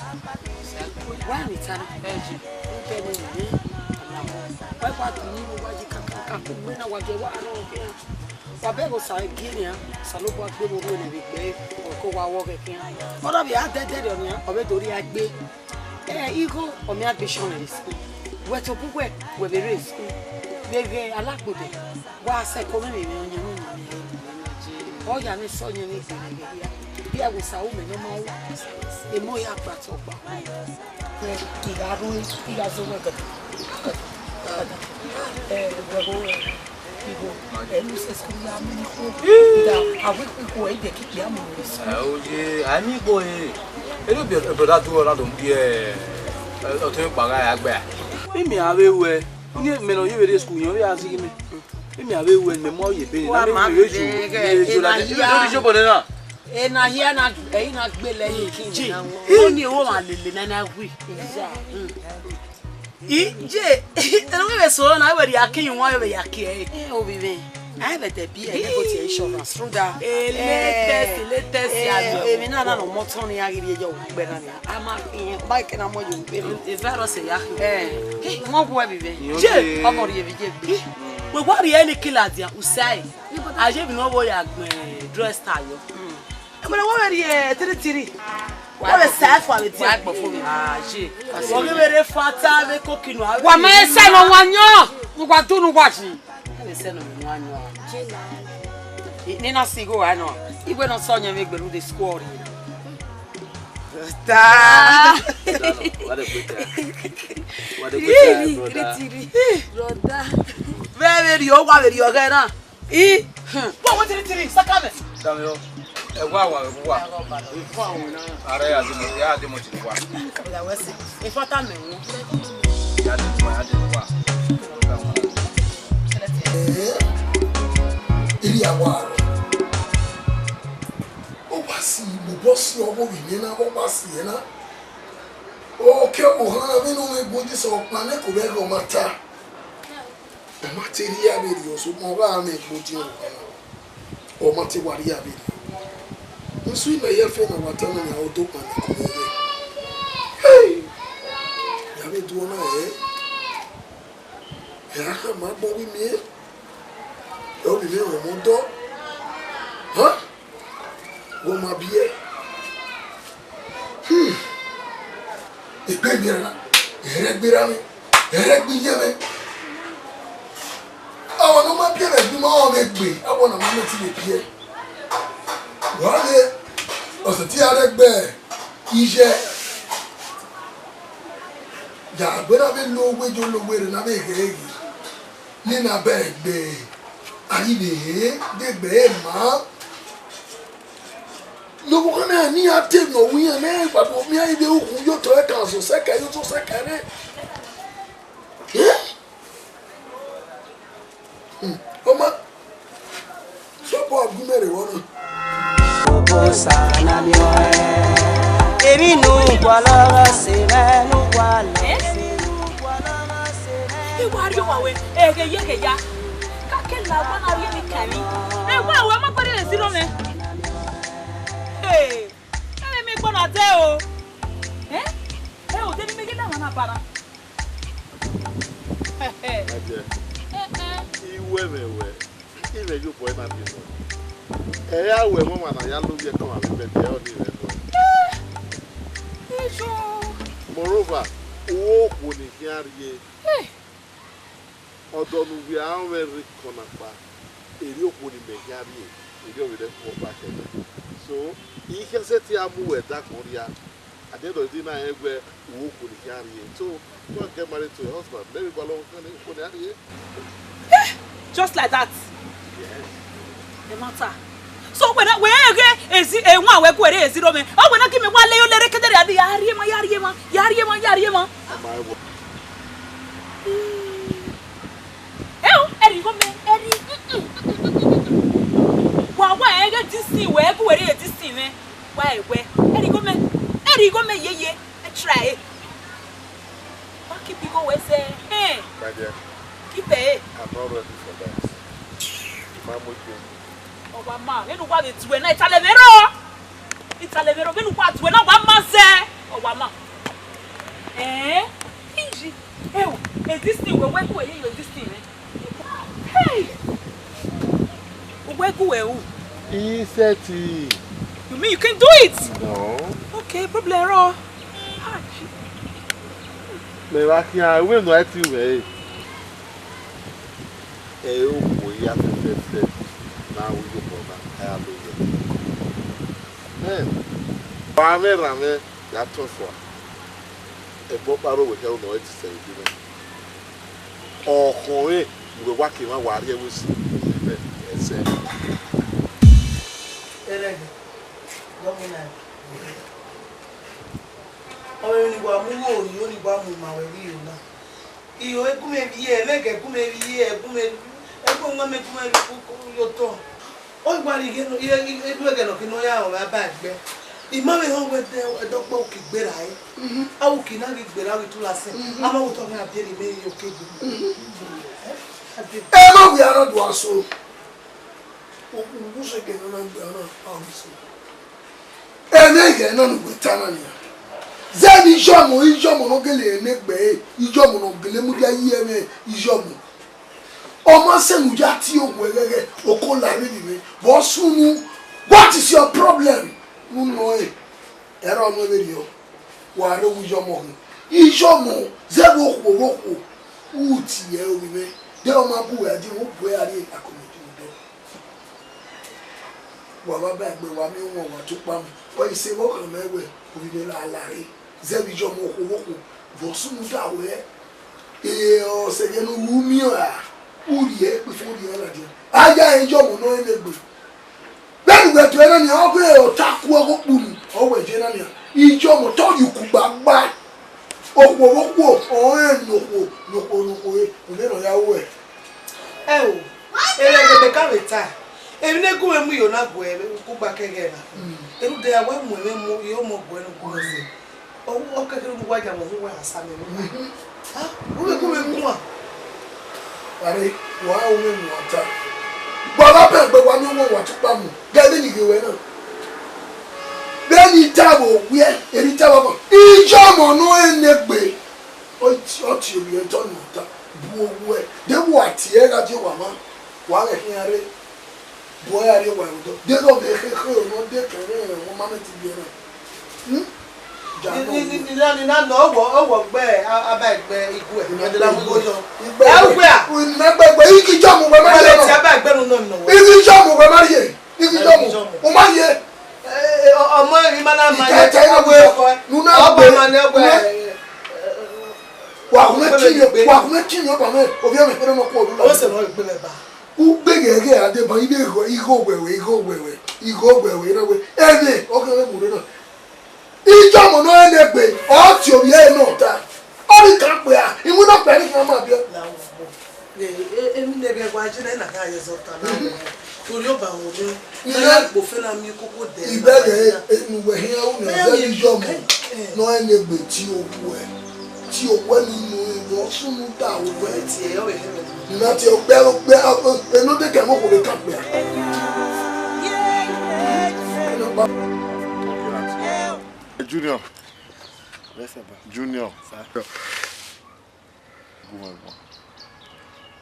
Speaker 4: Why it's an energy? Why what you can win our Gawa? Wabego sa Guinea, Salopo Agbes Parliament Ltd, or Kowa again. What have you had dead on you? Obedo Agbe. Ego or me ambitions. Where to put where the risk. They are like good. Why say come in on your own? Oh, you are so unique. Here we saw me no more. A more yak part of I have a negotiation through that. Latest. I'm not a motor. I'm a bike and I'm going to be very say, more webby. Well, what the any killers who say, I have no boy dress style. I'm already what a sad for the black before me. What a very fat time cooking. What may I say on 1 year? What do you watch me? Nina Sigo, I know. He went on Sonia make the squad. What a very your wallet, your gana. What was it? Samuel.
Speaker 9: Bossy over Vinena or Bassiena. Okay, Ohana, we know a Buddhist or Planet Cubero Mata. The Materia video, so Mora make Buddha or Matewaria video. The sweet may have found a Watana and Auto Planet. Hey, have it one eye. Yeah, my boy, me. Oh, you know, Mondo. Huh? Go my beer. The baby, I want to my beer and do my own egg. I want to manage the beer. What? Was the tea bear? Easy. Yeah, but I've been low wage on the way and I make egg. Nina bag bay. I need the bear, ma. No one any active no we and but me I do you to a council second you to second. Oma so for gumere one.
Speaker 1: Sana mi wa eri nu kwala se nu kwala se
Speaker 8: e wa ri wa we e ke ye ke ya ka ke la wa na ye mi kani e wa wa ma pare si lo me. Hey, let me go na tell. Eh? Eh, o tell me get down na para. Eh.
Speaker 2: Iwe. Ile you boy na bi. Ya we mo na ya lo ye come and be there on the moreover, o ko ni hiarie. Odonu bi an very konapa. Eri o ko ni be hiarie. Eri o we dey for back. So, he can set you up with that Korea. At the end of the day, where who could carry it. So, don't get married to your husband. Let me go along for the area.
Speaker 8: Just like that.
Speaker 2: Yes.
Speaker 8: The matter. So, when I is a one where query is it over? Oh, when I give me one layer, let it get the Yariema. Oh, Eddie, Why I get to see where You go and say, hey.
Speaker 2: My dear.
Speaker 8: Keep it.
Speaker 2: I'm not ready for that. I'm with you.
Speaker 8: Oh, Mama, you know what it's when I tell you. It's a level of what when I want my say. Oh, Mama. Eh? Easy. Oh, is this thing where you are this thing? Hey! Where go you? You mean you can do it?
Speaker 2: No.
Speaker 8: Okay, problem.
Speaker 2: Me va aqui a we no ati we. O boy ya fe. Na we go for na. I do. Rame ya to so. E bo paro we tell no ati say bi. Ọkùnrin we wa ki ma wa re we si. Ese.
Speaker 3: Only one more, you only one more, my way. You come every year, make a come every year, come your tongue. Oh, what you get, you get no yaw, my back. The mammy home with a dog book, better. I will not get better to last. I'm not talking about getting me your kid. Emma, we are not one so. Who's again on the none with Tanania. Zeni ijomo no gele negbe ijomo no gele mu dia yeme ijomo omo senu ja ti ogwegege okola ri mi bo sunu. What is your problem? No no era no be rio wa re ijomo zebo okwo uti e obi me de o ma bu adi wo bu ari akomeju do wa ba ba gbe wa mi won wa tupa mi o ise wo kan mewe obi de la lare zebi jomo okwo vosunu dawe o se ye no wumi o a uriye pe fo ri ala de aya enjomo no enegbe bẹ́ẹ̀ni gbẹ̀tù ẹ̀rọ ni ọ bẹ́ẹ̀ ọ̀tákù ọkọ̀ kpùnù ọwọ́ ẹ̀jẹ̀ náà ni ìjọ mọ̀ tọ́jú kùgbàgbà òpó ọ̀hún nòpò ìlẹ́nà yàwó ẹ̀. ẹ o ẹlẹ́gbẹ̀dẹ̀ káwé ta èmi ní kúwé mú yòó náà bọ̀ ẹ̀ kó gba kẹ́kẹ́ náà èmi dẹ̀ àwọn ẹ̀mú ẹ̀mí mú yóò mọ̀ bọ̀ ẹ̀nu kúrò sí ọ kẹ́kẹ́ ló wájà mọ̀ fún wa àṣà mi wọ́n kúwé mú wa. àrẹ wàá wọ́n mú ọ̀tá. Bọ́lá bẹ̀gbẹ̀ wa ní wọ́n wà tó pa mù gẹ́gẹ́ ní ìgbéwé náà. Bẹ́ẹ̀ni táàbù òwúyẹ́ èrí táàbù ọmọ. Ìjọ ọmọ náà ẹnẹgbẹ́ ọtí omi ẹjọ́ ní ọ̀tá bu owó ẹ̀. Débù àti ẹ̀ lájẹ́ wà má wà rẹ̀ kí n rẹ̀ bọ́ ẹ̀ rẹ̀ wà ẹ̀rọ. Débù ọ̀bẹ kékeré ọ̀nà dé kẹrẹ́ ẹ̀ wọ́n má mẹ́tì bí ẹ̀ náà. Nínú ọwọ́ gbẹ́ abá ẹgbẹ́ ikú ẹ̀. Ẹgbẹ́ ìgbẹ́gbẹ́ igi jọ́mù wẹ́ máa yẹ náà. Igi jọ́mù wẹ́ máa yẹ. Igi jọ́mù wọ́n máa yẹ. Ọmọ ìmọ̀lá máa yẹ. Ìkẹtẹ ìwé nínú àgbẹ̀. Wàkùnmẹ́ tí yóò bàmẹ́ òbí ẹ̀mí pẹ́rẹ́ mọ́ kó ọdún lọ. Ó sì mọ́ ìpínlẹ̀ bá. Gbẹ̀gẹ̀gẹ̀ àdébọn ilé ìgò ògbẹ̀wẹ̀ náà wẹ̀. Ẹ̀mí ọkùnrin mùrẹ́ náà. Ìjọ mọ̀ náà ẹni ẹgbẹ̀ ọ̀tí òbí ẹ̀ náà ta ọ̀rí kan pè á ìmú náà pẹ̀lú kí wọ́n máa bí ọ́. Èmi ní ẹgbẹ́ ẹgbẹ́ ajé náà ká ayẹsọ ta náà torí ó bá wọn ní náà gbòfin náà mi kókó dẹ̀. Ìbẹ̀rẹ̀ ẹnuwẹ̀ yẹn ó nà ẹgbẹ́ ìjọ mọ̀ náà ẹni ẹgbẹ̀ tí owó ẹ̀ nínú ìwọ̀n súnmú dà owó ẹ̀ tiẹ̀ ọ̀ nínú àti ọgbẹ́ ẹnu dẹ́kẹ̀ mọ́ kò lè kà pè á.
Speaker 2: Junior. Junior.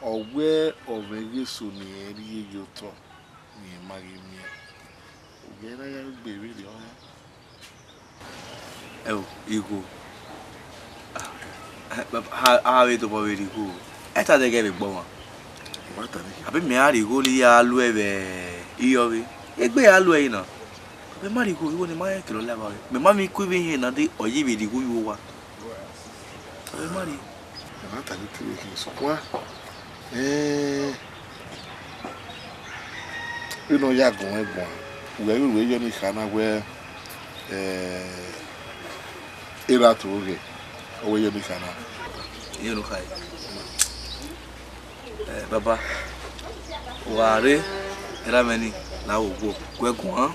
Speaker 2: Ọ̀wẹ́ ọ̀rẹ́ Yéṣu ni ẹ̀rí yóò tọ̀ ní ìmáyémíà. Ògbẹ́ náà yẹ gbèrè lè ọ̀yá.
Speaker 6: Ẹ o, ìgò. Ààrẹ tó bọ̀ wẹ̀rẹ̀ ìgò. Ẹ tà dẹ́gẹ́ rẹ̀ gbọ́ wọn. Àbí mi àrè ìgò lè yá alú ẹ̀ bẹ̀ iyọ̀ rẹ̀. Ẹgbẹ́ yà alú ẹ̀yìn náà. Me mari go iwo ni ma yan kilo leba me ma mi ku bi hin na de oyi be di go iwo wa me mari
Speaker 2: na ta ni kiri hin so kwa ino ya gun egbon we yo ni kana we era to ge o we yo ni kana
Speaker 6: yo no kai baba ware era meni la wo gwegun han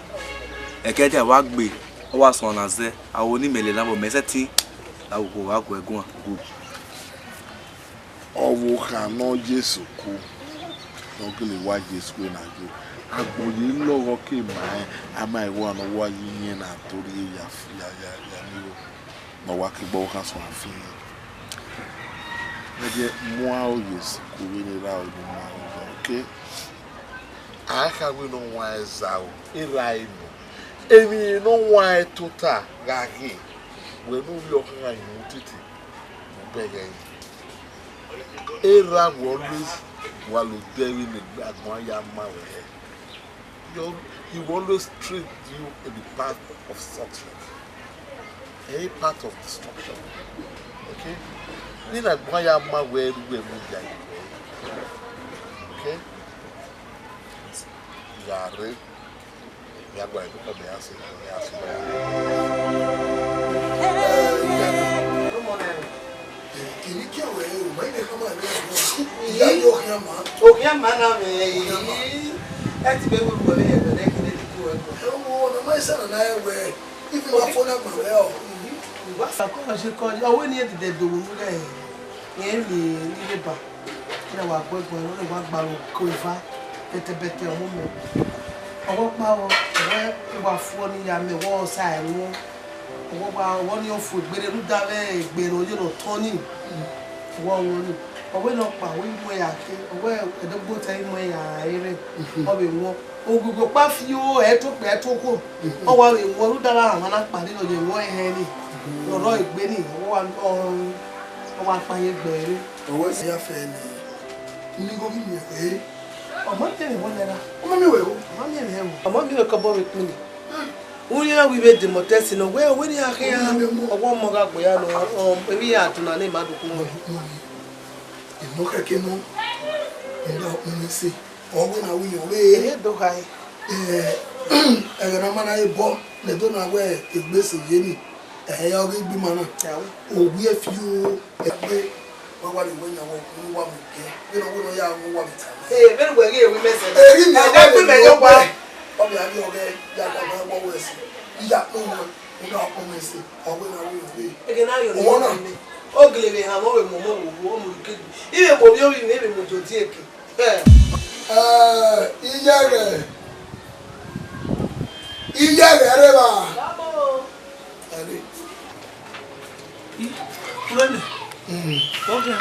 Speaker 6: Ekete wa gbe o wa son na ze awo ni mele labo meseti awo wa go egun agu
Speaker 2: wo kan no Jesu ku no gele wa Jesu na jo agboye loro ke mai ama iwo no wa yin na tori ya ni o no wa ke gbo kan so afin meje mo a o Jesu ku we ni ra o mo okay aka we no wa ezao ira inu emi no wa tota gagi we no yo kan inu titi mo bege era always while doing the admire he will always treat you in the path of success, any part of destruction. Okay? In admire where we move. Okay? Yare, ya going to come here.
Speaker 3: Owe no pa we mo ya ke owe edogbo tai mo ya ere obe won ogugo pa fi o e to pe to ko o wa we won lu dara àwọn na pa ni lo je won ehe ni loro igbe ni o wa pa ye gbere
Speaker 9: owe si ya fe ni ni go bi mi e
Speaker 3: o mo te ni won lera
Speaker 9: o mo mi we o
Speaker 3: o mo mi he o mo mi we ko bo we pin ni uri na we be demotesi no we ni ake ya owo mo ga gbo ya no ebi ya tuna ni maduku mo
Speaker 9: no que no enda onse owo na wi we
Speaker 3: do hai
Speaker 9: na mana e bo le do na we egbese ye ni ya ri bi mana o wi e fi o egbe wa wa le we na wo ni wa mo ke we no ya wo wa bita
Speaker 3: be we ri ewi mese
Speaker 9: ri na wa pe me yo wa o bi abi o ge ya ga na wo we si ya ko mo ndo ko mo si owo na wi we
Speaker 3: ege na yo ni oglebe ha mo we mo wo mo ke ibe mo bi o bi me be mo jo ti eke
Speaker 9: iyere re ba ari
Speaker 3: Fulani okay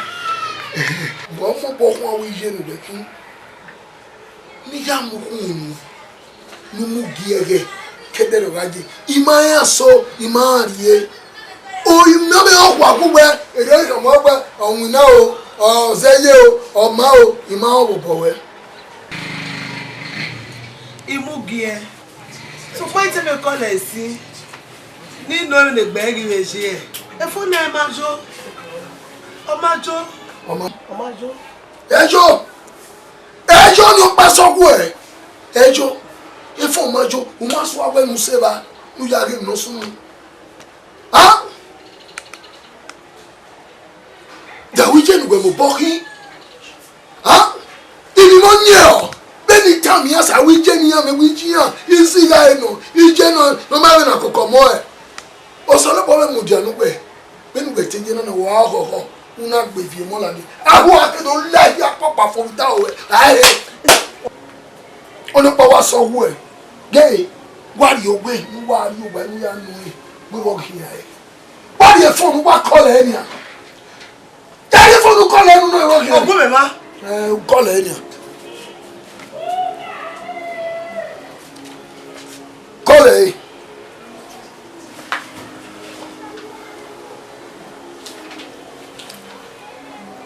Speaker 9: bo fo bo ko awi je ni de kin ni ja mo ku ni mu giege kedere raje imaya so imariye o imabe o kwa ku gbe ere ko mo gbe ohun na o zeye o ma o ima o bowe
Speaker 3: imugie so point me call e si ni no le gbe ri we se e fun na majo omajo ejo
Speaker 9: ni o pa so ku ejo e fun majo o ma so awe nu se ba nu ya ri no sun ha da wi je nu gbe mo boki ha ibi mo nye Beni time yes I wi je ni am wi ji an isi ga eno ije no ma we na kokomo o so lo problem mo je nu pe beni gbe teje na wo ahoho una gbe fi mo la ni awo akedo la ya papa fo ta o ai ono pa wa so wo e ge wari ogbe ni ya nu e gbe wo ki ya e wari e phone wa call e ni a tari phone call e nu no e wo ki
Speaker 3: ogun me ma
Speaker 9: call e ni a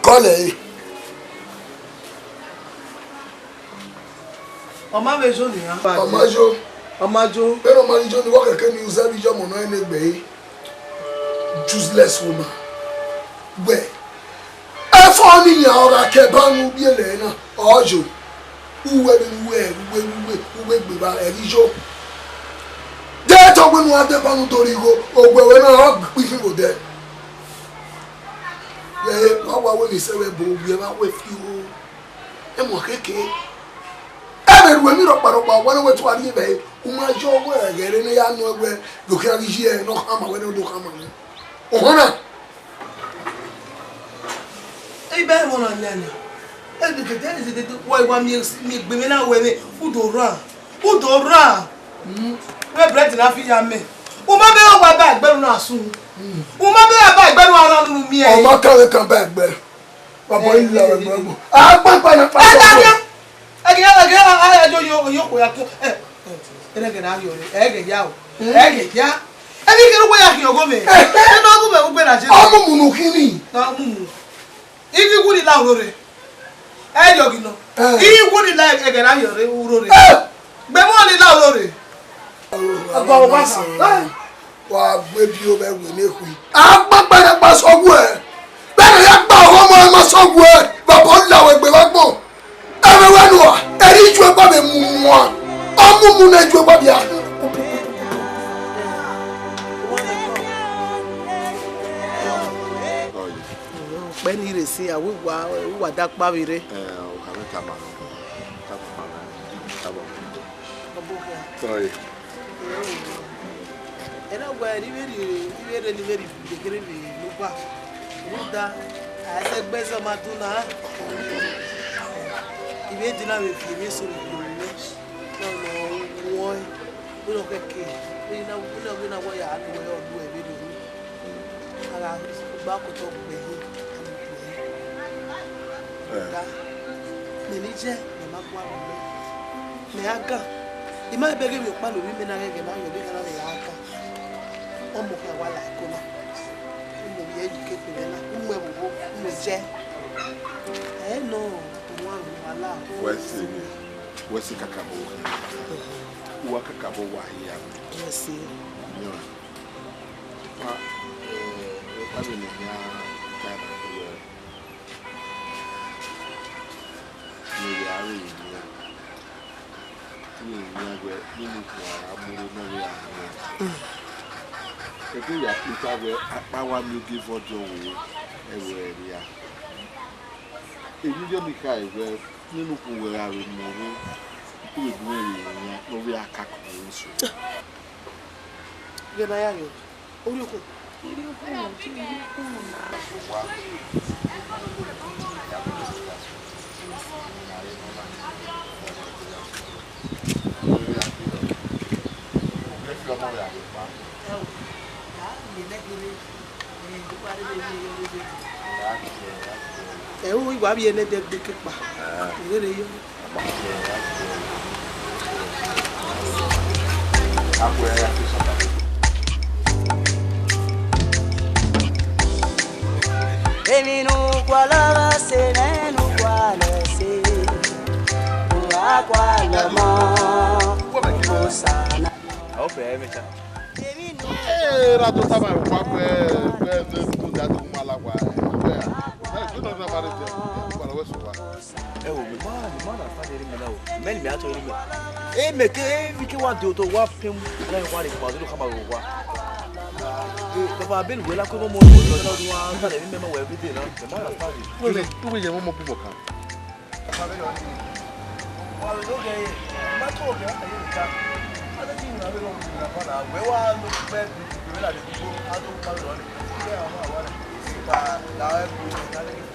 Speaker 9: Kole
Speaker 3: Oma mejo ni ha
Speaker 9: Omajo pero marijo ni wo keke ni uza bi jo mo no ene gbe useless woman we e fo ni ora ke banu bi ele na ojo uwe gbe ba erijo de to gbe nu ade banu tori go ogbewe na o gbi fi go de ye wa wo ni se we bo bi e ba we fi o e mo keke e be ruwe mi ro paro pa wa na we to ani be o ma jo wo egere ni ya nu egbe do kira bi ji e no kama we no do kama ni o hona
Speaker 3: ibe mo na nyanya e de wo wa mi gbe mi na we mi udora we bread na fi ya me o ma be wa ba egberu na sun o ma be ba egberu ara nu mi e
Speaker 9: o ma kan ba egbe baba illa we gbogbo agba na pa
Speaker 3: ege ajo yo ko ya ko ege na yo ege ya o ege ya emi ke ro ya ki ogo me e no go me gbe na je
Speaker 9: o mu nu kini
Speaker 3: na mu ibi gudi la orore e yo gino ibi gudi la ege na yo re urore gbe mo ni la orore agba wa sa
Speaker 9: wa gbe bi o be we ne ku agba na pa sogu e be ya gba o mo ma sogu e baba la we gbe wa gbon ebe we nu eri ju egba be mu o mu na ju egba bia
Speaker 3: Beni resi awu da pa wire
Speaker 2: o ka me ta ma sorry
Speaker 3: era gwa ri veri de kere ni lo pa ruda ase gbeso ma tun na ibe di na we fi mi so ni no wo o keke na wo ya adu we odu e bi do ara ba ko to gbe Menije ni magwa mo me aga ima bege mi pa lo mi na gege ma yo be kana ya aka o mo ka wala ko na mo ye ju ke pe na mo e bo mo je no to wa wala
Speaker 2: wesi kakabo wa kakabo wa ya
Speaker 3: wesi
Speaker 2: yo pa pa ni ya kana ya pita we apawa mi give ojo we ewe ria ebi jo mi kai we ninu ku we ra we mo ro ku we bu ri ria no we akako nso
Speaker 3: ge na ya yo ori ko
Speaker 2: wa
Speaker 3: o igba bi ene de gbe kepa ere yo
Speaker 2: apo ya fi so
Speaker 1: Eminu kwala senenu kwala se kwala mo sana
Speaker 6: ope mecha
Speaker 2: rato taba kwa pe tu da tu mala kwa tu no na bare te kwa weso wa
Speaker 6: o me ma na fa deri me na o me mi ato ri me e me ke vi ke wa de to wa pem na wa ri pa do kama ro wa baba ben we la ko mo mo na wa ta de me ma we everyday na me ma na fa di
Speaker 2: wele tu we je mo people kan
Speaker 6: wa lo ge ma to ge ayi ka ada ti na be lo na fa na we wa lo pe bi la de ko a to pa lo ni ke a ma wa ta la e bu na le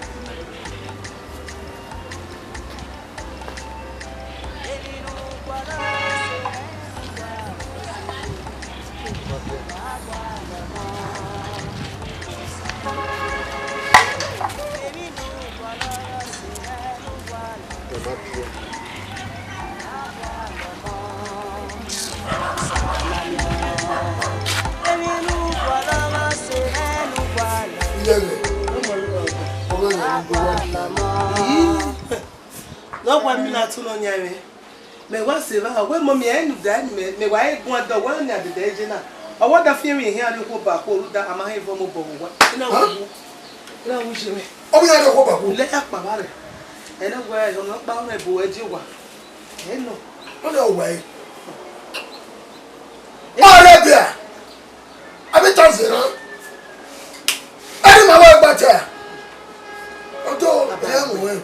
Speaker 3: no kwa mi na tuno nyame me wa se ba we mo mi enu da me wa e gun da wa nya de deje na o wa da fi mi hin ani ko ba ko ru da ama hin fo mo bo wa ina wo je me
Speaker 9: o mi na ko ba ko
Speaker 3: le apa ba re e na gwa e no pa o me bo e ji wa e no
Speaker 9: o le wa e o le bia abi tan zera ani ma wa gba ta o to e mo we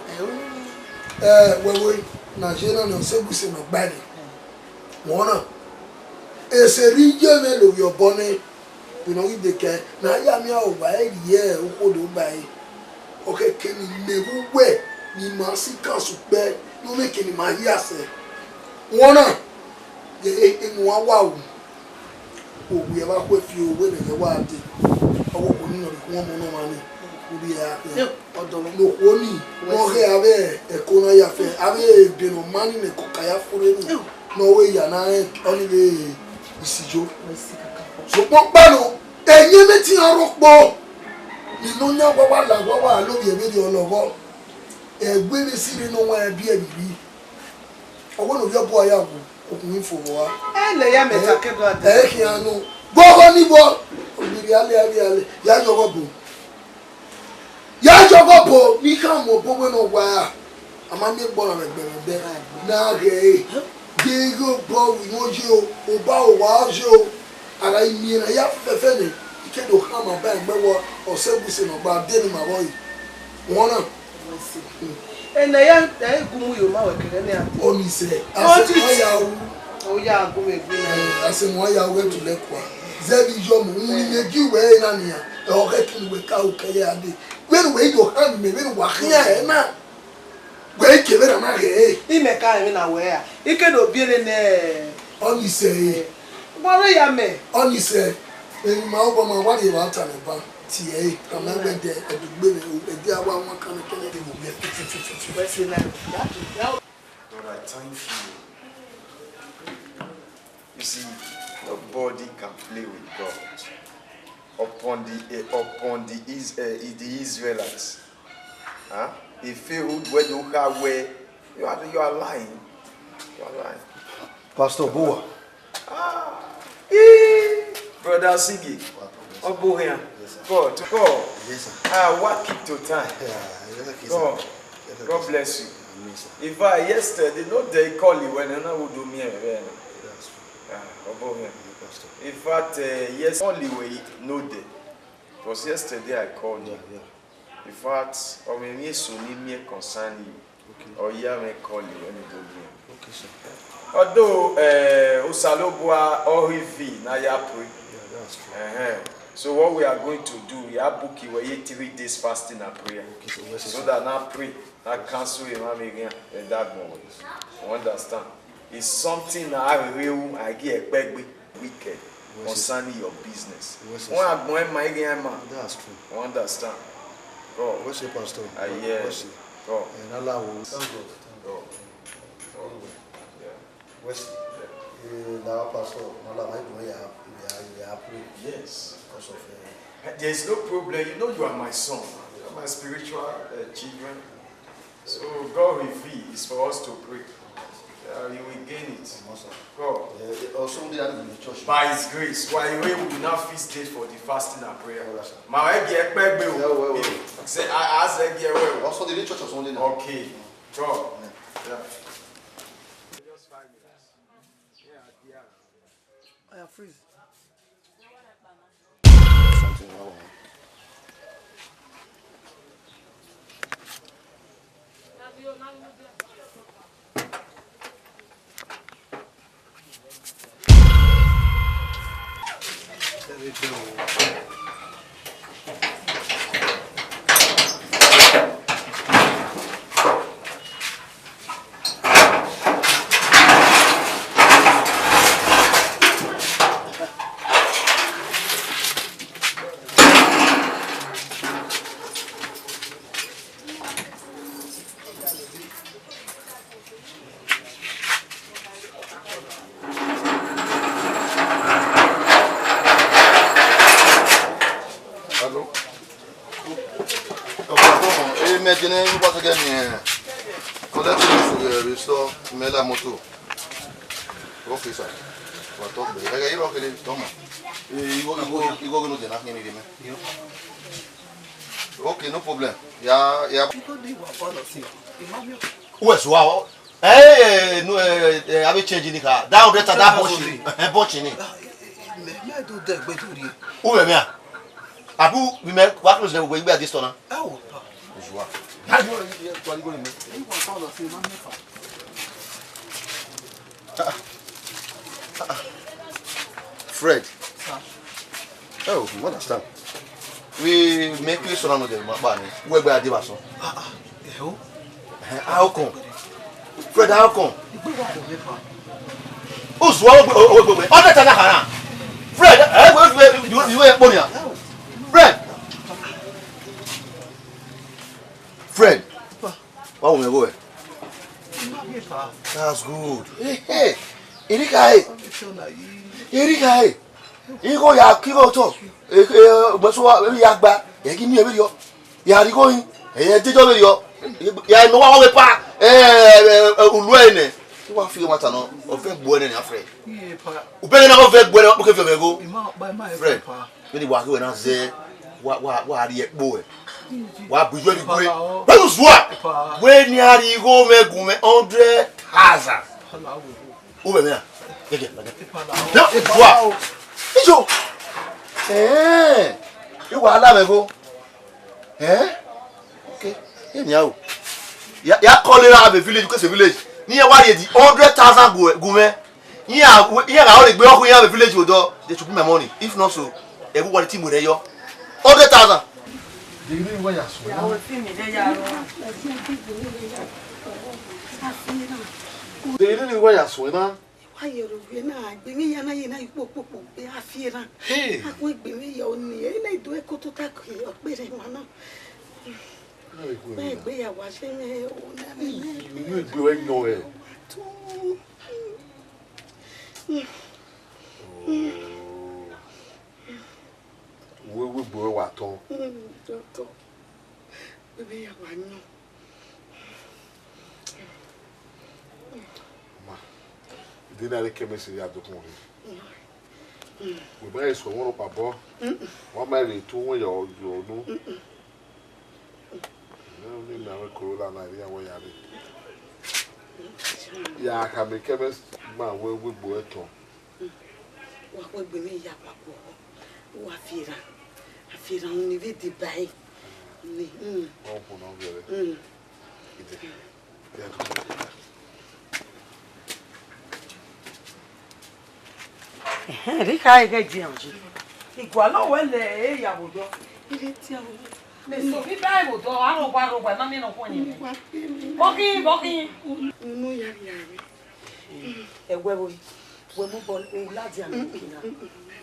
Speaker 9: wewe Nigerian no OSAJESU no gbani wona eseri je me lo yo bone we no ide ke na ya mi o wa e ye o ko do gba e Okay, can you never wear? Ni masi kansu pe no make ni ma here say. One ye enu awa wu. O we ba ko fi o we le wa de. Owo ko ni no ko mo no ma ni. Obi ya. Odo mi lo ko ni. Won re ave e ko na ya fe. Ave be no mani ne ko kaya fure ni. No we ya na oni le isijo. So pon pa no eyin mi ti aropo. Ni no nya wa la wa lo bi e be di olowo. Egbe mi si ni no wa bi e bi. Owo no yo bo aya wo okunrin fo wa.
Speaker 3: Le ya meta kedo ade.
Speaker 9: Ki anu. Go ni bo. Obiri ale ya jogo bo. Ya jogo bo ni ka mo bo we no wa. Ama mi gbo na be na ge. Ge go bo wi mo je o ba o wa je o. Ara mi na ya fefe ni. Ikedo ha ma ba ngbe wo OSAJESU no ba de ni ma boy. Wona
Speaker 3: ya gumu yo ma we kere ni ate.
Speaker 9: Oni se. Ase ya wu.
Speaker 3: O ya gumu egbe na.
Speaker 9: Ase mo ya we to le kwa. Zebi jo mu ni meji we na ni ya. E o ke kin we ka o kere ade. When we do hand me we wa hia e na. We ke be na ge.
Speaker 3: Ime ka emi na we ya. Ike do biele ne.
Speaker 9: Oni se.
Speaker 3: Gboro ya me.
Speaker 9: Oni se. E ma o ma wa de wa ta le ba. Ti e ka ma we de e gbe me o de awa won kan kele de mo be.
Speaker 3: We se na.
Speaker 10: Lord, I thank you. You see, nobody can play with God. Upon the Israelites, he failed when you have where you are lying. You are lying.
Speaker 5: Pastor Boa.
Speaker 10: Brother Sigi. Obohia. God. What keep to time? God bless you. If I yesterday, not they call you when I would do me. In fact, yes, only way no day. It was yesterday I called you. In fact, or me so need me concern you. Or yeah, may call you when you do me. Okay, sir. Although Usalobua or Hivi na ya pray. That's true. So what we are going to do, we are booking 3 days fasting and prayer. Okay, so that now pray, now cancel him again and that moment. You understand? It's something I get a big wicked concerning your business. That's true. You understand? Go.
Speaker 5: What's your pastor?
Speaker 10: Yes. Go.
Speaker 5: And Allah will
Speaker 10: go.
Speaker 5: West. Now, pastor,
Speaker 10: yes. Because of there is no problem. You know you are my son. You are my spiritual children. So God reveal is for us to pray. You will gain it. God. By His grace. Why we will now feast date for the fasting and prayer. Say I ask again.
Speaker 5: Also the church was only.
Speaker 10: Okay. God. Yeah. Just 5 minutes.
Speaker 3: I am freeze.
Speaker 5: Something wrong. Maintenant, vous pouvez gagner. Collègue, restore, mets la moto. Ok, ça. Regardez, il va tomber. Il va nous donner. Ok, no problème. Il y a.
Speaker 11: Où est-ce que nous avons changé les cas. Dans le tas un bon chini. Où est-ce que Abu, we met what was the way we are this one? Oh,
Speaker 5: Fred. Oh, you understand?
Speaker 11: we make you surround them, man. Where by the basso? How come? Fred, how come? Who's one? Oh, that's another. Fred, you were Bonia. Fred, what will we go? That's good. Hey, Erika, you go ya kigo to. But so Yagba, you give me a video. You are going, did you? Ya no wa we pa Uluene. You want feel matter no? Of very boy and afraid. You better not very boy because you go. Fred, when you walk when I say what are the boy? What be very boy? What? When you are go me 100,000. Who be there? Get. What? Ijo. You are la me go. Okay. Anyhow. Ya call it a village because a village. Near why the 100,000 gume. Here I only be up here a village with door. They should put my money. If not so, everybody team with you. 100,000.
Speaker 2: The green way as well. The green way as well.
Speaker 3: Why you na gbemi ya na ye na ipopopo be afiera.
Speaker 2: Hey.
Speaker 3: Akun gbemi ya oni e na ido eko to ta ko opere wa na. Be gbe ya wa se me o na mi.
Speaker 2: You go we no e. We bo wa ton.
Speaker 3: To. Be ya wa no.
Speaker 2: Dina le kemesi ya dokun re. We buy so one pa bo. One my le tu won yo no. No ni na we Corona na ria wo ya le. Ya ka me kemes ma we bo eton.
Speaker 3: Wa ko gbe mi ya papo. Wa fira. Afira on ni ve de bai. Ni.
Speaker 2: On pour non vere. Ide. Ya to.
Speaker 4: Erika ege jianji. Igwa lo wele ya bodo.
Speaker 3: Ile ti awo.
Speaker 4: Me so bi bai bodo arogba na mi no kwonye. Boki.
Speaker 3: Unu ya ri.
Speaker 4: Ewe wo. We mu bol o ladia na kina.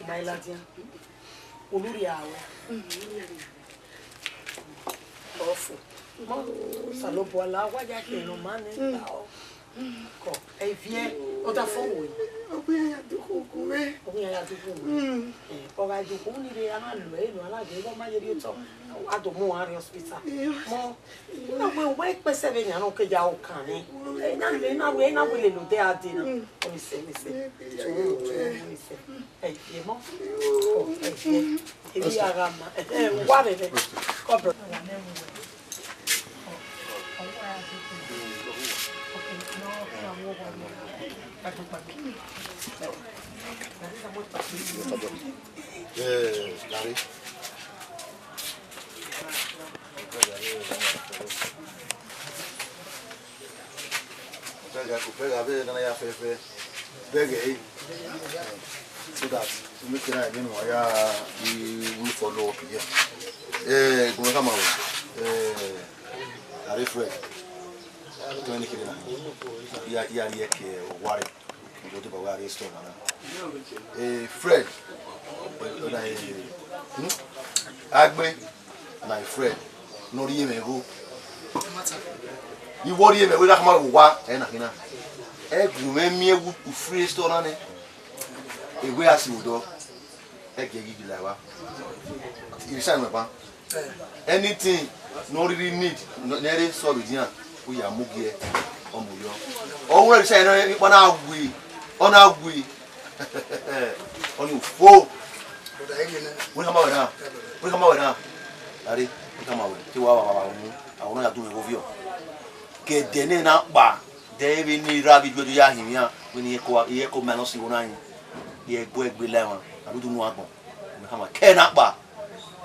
Speaker 4: Mai ladia. Oluri awe. Ofu. Mo salobo ala wa ja ke no mane ta o. Ko e vie o da fo wo.
Speaker 3: Obi ya duku kume.
Speaker 4: O ga duku ni re ana lo e no ala je go ma ye ri to. Ado mo ari hospital. Mo na we we pese be nya no ke ja o kan ni. E na le na we lo de ade na. O mi se. E ye mo. O e ye. E bi ara ma. Wa re re. Ko bro.
Speaker 11: Larry. Pega ver na ya fefe. Pega aí. So that we make it again why we follow up here. Como kama Larry Fred. Tuende kile na. Ya yake wari. Go to Bawari store na. Fred. Agbe my friend no ri me go you worry me we da kama wa na kina egu me mi egu free store na ne ewe asi odo ege gigi la wa you say me pa anything no really need no dey so be dia o ya mugie o mu yo o won say na ipa na agui ona agui oni fo we come out now. Ari, we come out. Ti wa mu. Awon ya do me go vio. Ke dene na pa. De bi ni rabi gbedu ya himia. We ni ye ko mano si wona yin. Ye gbo egbe lewon. Abu du nu agbon. We come out. Ke na pa.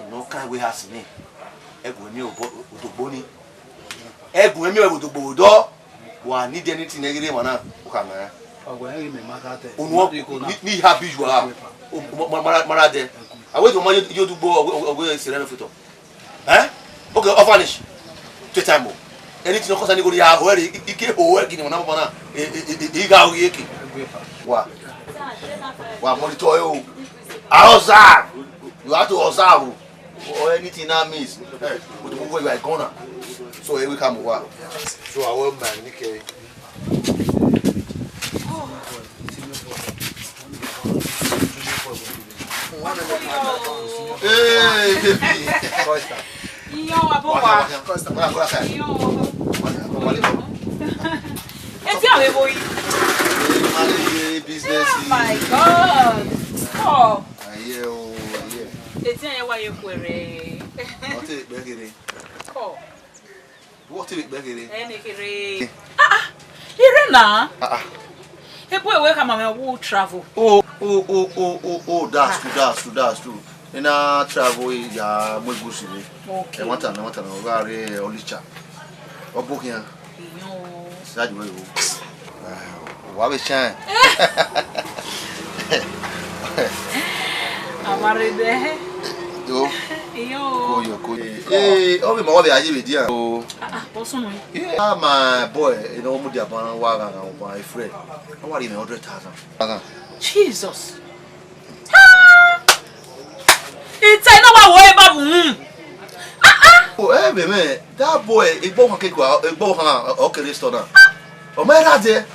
Speaker 11: No kan we has ni. Egu mi odogbo ni. Egu mi odogbo do. Wa need anything negire mana. O ka ma. Ogbo eri me maka te. Onu ni happy you are. Marade I wait to money you do go or sereno photo. Eh? Okay, orphanage. 2 time more. Anything cause any go ya where e ke o work ni na bona e ga o yeke. Wa monitor you. Observe. You have to observe. Or anything that means. Hey, with the way you are gonna. So here we come over. So I will man, okay. Hey, baby.
Speaker 8: Iyo abowa. Eti awe boy.
Speaker 11: Business.
Speaker 8: Oh my God. Oh.
Speaker 11: Aye o, aye.
Speaker 8: Eti aye wa ye kwere.
Speaker 11: What is begere?
Speaker 8: Oh.
Speaker 11: What is begere?
Speaker 8: Ene kere. Ire na. Ebo ewe ka mama wo travel.
Speaker 11: Oh, that's true. In a travel ya mwegusi ni.
Speaker 8: Okay.
Speaker 11: E wanta na ogare olicha. Obokia.
Speaker 8: Iyo.
Speaker 11: Saji we wo. Wa be chan.
Speaker 8: Amarede.
Speaker 11: Do.
Speaker 8: Iyo.
Speaker 11: Koyo. Obi ma wa be aje be dia. Oh.
Speaker 8: Boso no.
Speaker 11: Yeah, my boy, you know mo dia ban wa ga my friend. I want him 100,000.
Speaker 8: Jesus. It's I know what babu.
Speaker 11: Oh, man, that boy, igbo kan kekwa, igbo kan o kere restaurant. O me ra de.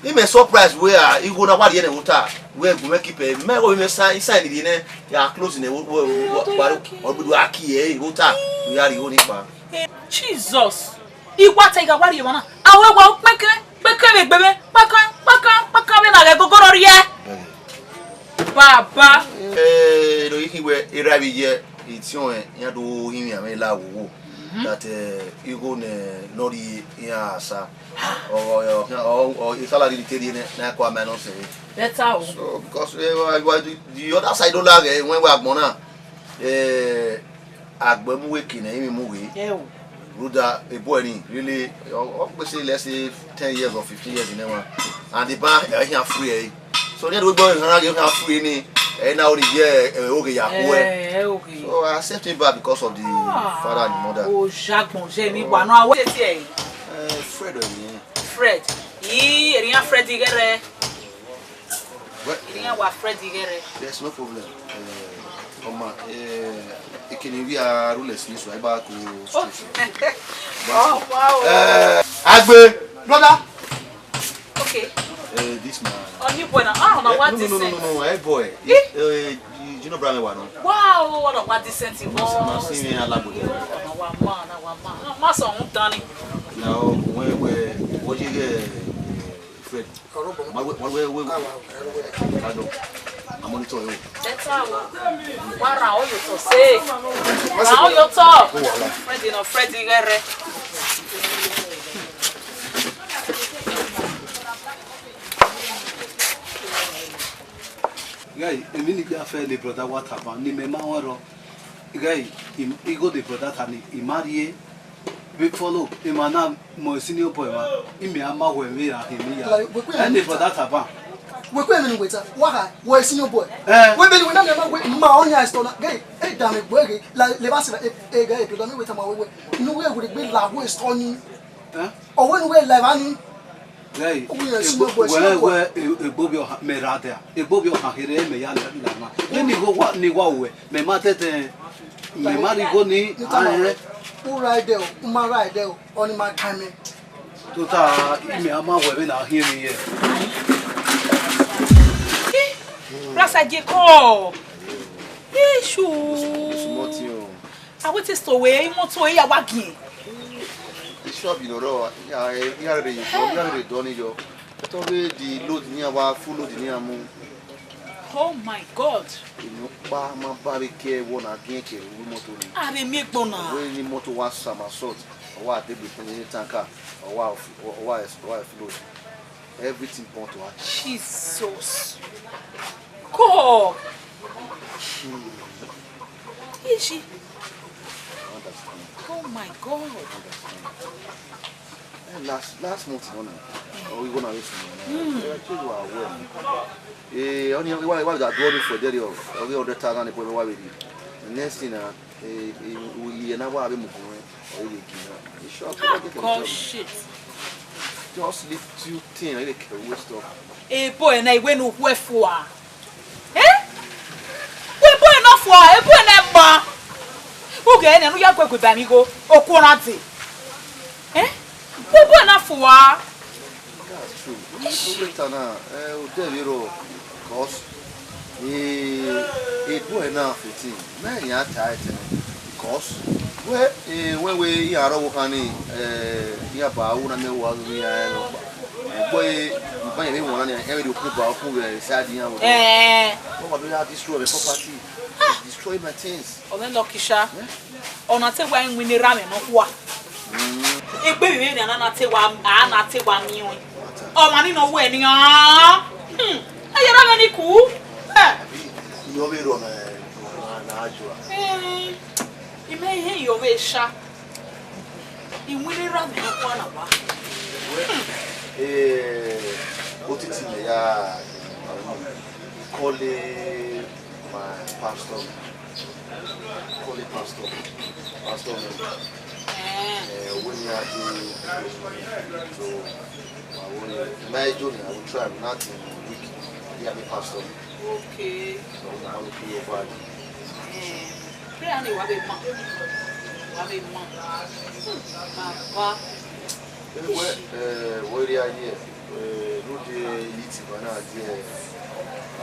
Speaker 11: He me surprise where he go na wa de na wuta. Where go make pe me go me sign ni ne ya close ne wo obudu aki e wuta. We are go nipa.
Speaker 8: Jesus. Igwa taiga wari wana. Awe wa peke bebe. Paka me na go goro rie. Baba.
Speaker 11: No you we irabi je ition ya do himi ame la wo. That you go ne nori ya sa. Or salary tell na kwa me no say.
Speaker 8: Better.
Speaker 11: So because the other side don't like when we agbona agbemu weki na imi mu we. Ruda a boy really let's say 10 years or 15 years in one. And the bank here free. So then we boy have free ni and now the year okay ya okay. So I accept him back because of the father and the mother.
Speaker 8: Oh Jacques mon j'ai mi wa no awe ti
Speaker 11: Fred
Speaker 8: Fred. Yi eriyan Fred igere. Eriyan wa Fred igere.
Speaker 11: There's no problem. Can we are rulers so I back to
Speaker 8: Oh wow.
Speaker 11: Agbe brother.
Speaker 8: Okay.
Speaker 11: This man.
Speaker 8: On you boy na what this?
Speaker 11: No, hey boy. You know Brahma one.
Speaker 8: Wow, what this sense
Speaker 11: No, see me alabo.
Speaker 8: No, ma so un tani.
Speaker 11: Now what you get Fred. I'm monitor you.
Speaker 8: That's how. Wara o yo to say. Now you talk. Freddy no Freddy gere.
Speaker 12: Guy, Emily be affair the brother what happened? Ni me ma woro. Guy, he go the brother tani. He marry. We follow. He mana mo senior boy ma. He me ama we me ya him ya. And the brother happened.
Speaker 9: We go even wait. Why? We senior boy. We be we na me ma onya store. Guy, e da me boy like le ba se e guy to me wait ma we. No we go be la we store ni. O when we live ani.
Speaker 12: Guy, where Bobby Merada, a Bobby Hahire, me yan lama. Then you go what ni wawe, me mate me mari go ni,
Speaker 9: who ride there, my ride there, on my timing.
Speaker 12: Tuta, me ama wewe na hear me here.
Speaker 8: Rasa Jeko. Issue. I want to store where you want to hear wagi.
Speaker 11: Shop you know, here the donny yo. The load near our full load near moon.
Speaker 8: Oh my God.
Speaker 11: You know, my barbecue one against you.
Speaker 8: I didn't make bona.
Speaker 11: When you motor was summer salt, or what they be in tanker, or why float. Everything point to her.
Speaker 8: Jesus. God. Is she? Oh my God.
Speaker 11: Last month, we gonna listen. Only why that door for there or we order tag and why we next thing we na wa be mu
Speaker 8: God shit.
Speaker 11: Just leave two things like the waste of.
Speaker 8: Boy na iwe no hu efo a. We boy no fo a, boy na ba. Uge na no ya kwekwe ba mi go okurante. We boy na fo a.
Speaker 11: That's true. No better na o cause boy na 15. Man ya tight because when we are working ya ba una me wa mi ya no boy ban me wona na every ku ba ku we sad yan wo what do you destroy the property destroy my things
Speaker 8: o no kisha ona te wa nwi ni rame no kwa egbe mi na te wa mi o ma ni no wo eni ayera me ni ku
Speaker 11: yo be ro na ajua
Speaker 8: ime ihe yo we sha inwiri rame no kwa na ba
Speaker 11: otiti me ya call my pastor when you are so I will try not in week be a pastor
Speaker 8: okay
Speaker 11: so I will be over
Speaker 8: pray ani wa be ma baba
Speaker 11: where are you no dey elite bana there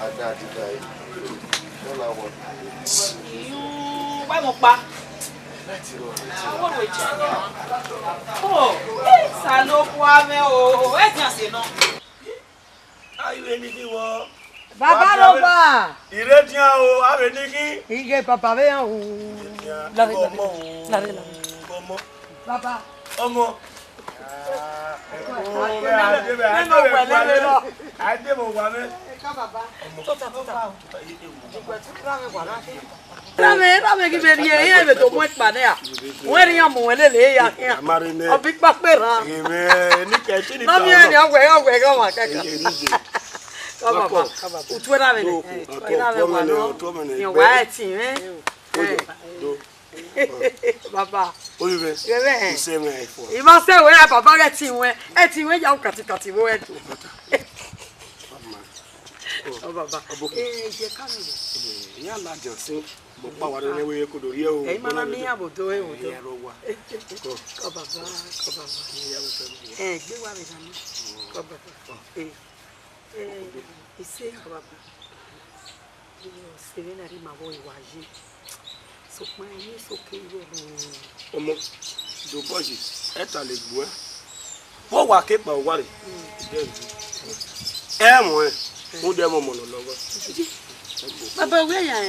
Speaker 11: ada di guy no la what
Speaker 8: why mo pa what we change oh salo kwa me o e ti ase no
Speaker 13: ayu eniki wo
Speaker 3: baba lo gba
Speaker 13: iredian o are niki
Speaker 3: ige papa be yan o
Speaker 13: lare
Speaker 3: baba
Speaker 13: omo
Speaker 3: Rame ki be rie e be to mo pa ne a. Won ri yan mo wele le ya ya. Obi pa pe ran.
Speaker 13: Ni ke ti ni
Speaker 3: ta. Na mi ni ogwe ga ma kaka. Baba. Utu ra me ne. Ra me wa no. Ni wa ti Baba.
Speaker 13: Olive.
Speaker 3: Gele.
Speaker 13: Se me fo.
Speaker 3: I ma se we baba ga ti we. E ti we ya kati wo e to. Oh baba. Je ka mi.
Speaker 13: Ya la josin. Mo pa wa re we ko do ri e o.
Speaker 3: E ma na mi abodo e o do.
Speaker 13: Ro wa.
Speaker 3: Ko baba. Gbe wa mi sanu. Ko baba. Ise ko baba. Se na ri ma wo iwaje. So my is okay
Speaker 13: omo do boji eta le gbo wo wa ke pa wa re mo mo de mo lo logo
Speaker 3: baba we ya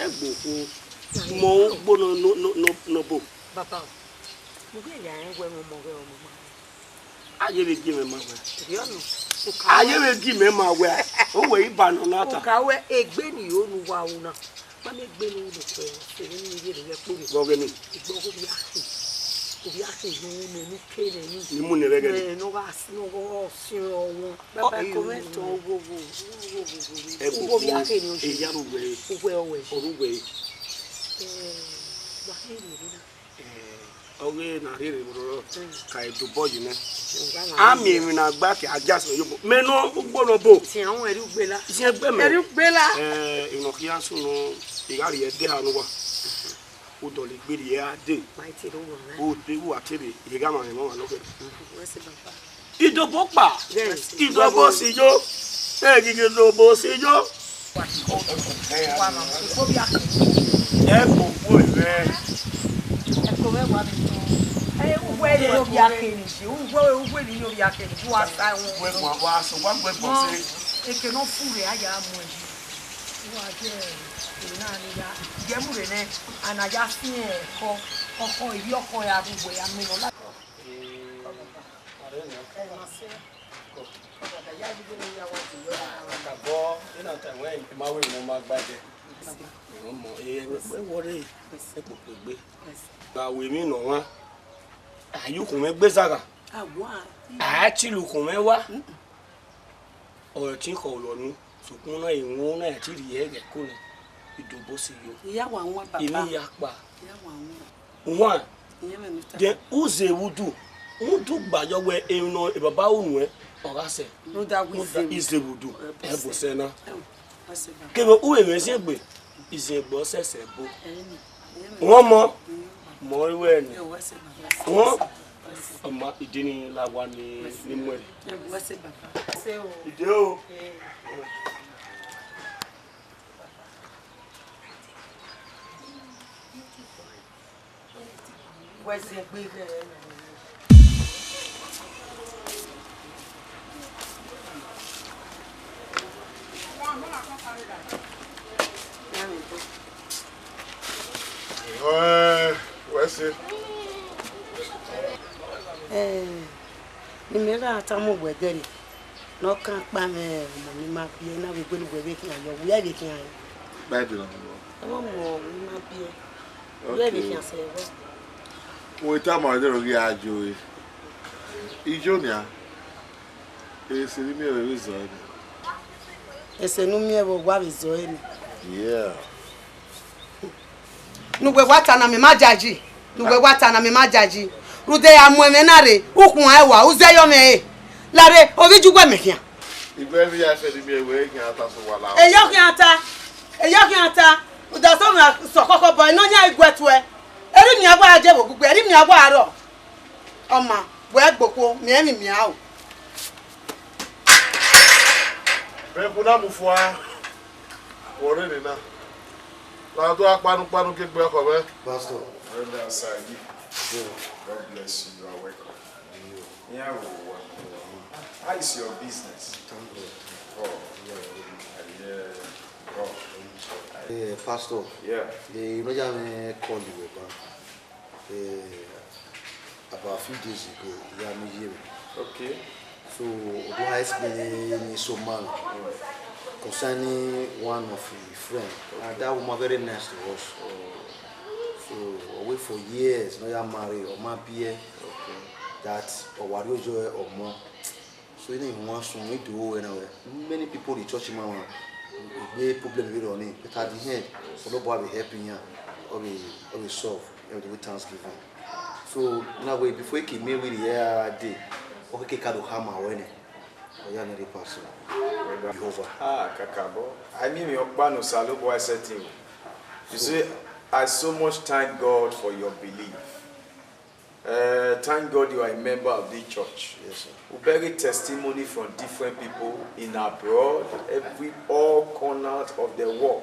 Speaker 13: egbo ko mo gbo no bo
Speaker 3: baba mo we ya we mo
Speaker 13: aye le gi me ma we
Speaker 3: yo no
Speaker 13: aye le gi me ma we o we ibanu lata
Speaker 3: o ka we egbe ni o nu wa una Mami gbe ni lo pe se ni ye le po mi
Speaker 13: go ge ni
Speaker 3: igbo ko bi ake ni ni kere ni
Speaker 13: ni mu ni rege ni
Speaker 3: no ba si no go si won baba comment o go bi ake ni o
Speaker 13: e ya rugwe orugwe
Speaker 3: ba he ni na
Speaker 13: oge na rere bro ka e do boy ne ami mi na gba ke ajas yo me no gboro bo
Speaker 3: ti awon eri gbela
Speaker 13: ti egbe me
Speaker 3: eri gbela
Speaker 13: ino ki asu no igari e de anu wa o do le gbe ye ade
Speaker 3: mighty do won
Speaker 13: o de wo atere iga ma mo wa loke
Speaker 3: wese baba
Speaker 13: idobo pa idobo si yo e gige dobo si yo
Speaker 3: wa ma ko bi ake
Speaker 13: e ko wo re
Speaker 3: ko we wa mi we ni obi akeni ji we ni obi akeni ju asa won
Speaker 13: we mo wa so wa gbe bo se
Speaker 3: eke no fure aya mu eji wa je na ni ya je mu re ne anaja sin eko oko ibi oko ya gbogbo ya mi no la
Speaker 13: Ba we mi no wa ayuku me gbe sara Actually, kumewa. Or think all on. So kuna iwona actually yege kuna. Idobo si yo.
Speaker 3: Iya wanwa papa.
Speaker 13: Ini yakba.
Speaker 3: Iya wanwa.
Speaker 13: One. Then uze wudu. Wudu gbajo we eno e baba onu e orase.
Speaker 3: No da
Speaker 13: ize wudu. E bo se na. Kebe uwe mesi gbe. Ize gbo sese bo. Won mo iwe ni. Won ọmọ ìdíni làwa ní mú ẹ. Ìdí o.
Speaker 2: Where's
Speaker 3: Nimera atamu wederi no kan pa me mo ni ma bi na we gbelu we kin ayo we be kin ayo
Speaker 2: Bible no
Speaker 3: mo ni ma bi we be kin ase
Speaker 2: wo ta ma de rogi ajo ijo ni a ese ni me we zo ni
Speaker 3: ese nu mi e bo gwa be zo ni
Speaker 4: Nugwe wata na me majaji Nugwe wata na me majaji Rude ya mwemenare ukun ewa uzeyo me lare orijugwe mekian
Speaker 2: Igbe mi ya se ni mi ewe kin ata so wala
Speaker 3: eyo kin ata uda so mi so koko boy no nya igwetu e eri mi agba aje bo gugu eri mi agba aro oma bo egboko mi emi mi a o
Speaker 2: Be kuna mu fo a ore ni na la to apanu ke gbe ko be
Speaker 11: Pastor
Speaker 10: Brother Sagi, God bless you. You are welcome. Yeah, how is your business? Oh, yeah.
Speaker 11: Pastor.
Speaker 10: Yeah.
Speaker 11: You know, I called you about a few days ago. You here.
Speaker 10: Okay.
Speaker 11: So, do I explain so man concerning one of your friends? And that woman very nice to us. So away for years, no, you're married or my peer, that or what you enjoy or more. So you didn't want to make do anyway. Many people in church man, they problem with on it. But at the end, so nobody be helping you or we solve every Thanksgiving. So now way before you came with the day, okay, can do hammer when it. Or you're not the person.
Speaker 10: Kakabo. I mean, your ban of Salo boy setting. You see. I so much thank God for your belief. Thank God you are a member of the church.
Speaker 11: Yes, sir.
Speaker 10: We bury testimony from different people in abroad, all corners of the world.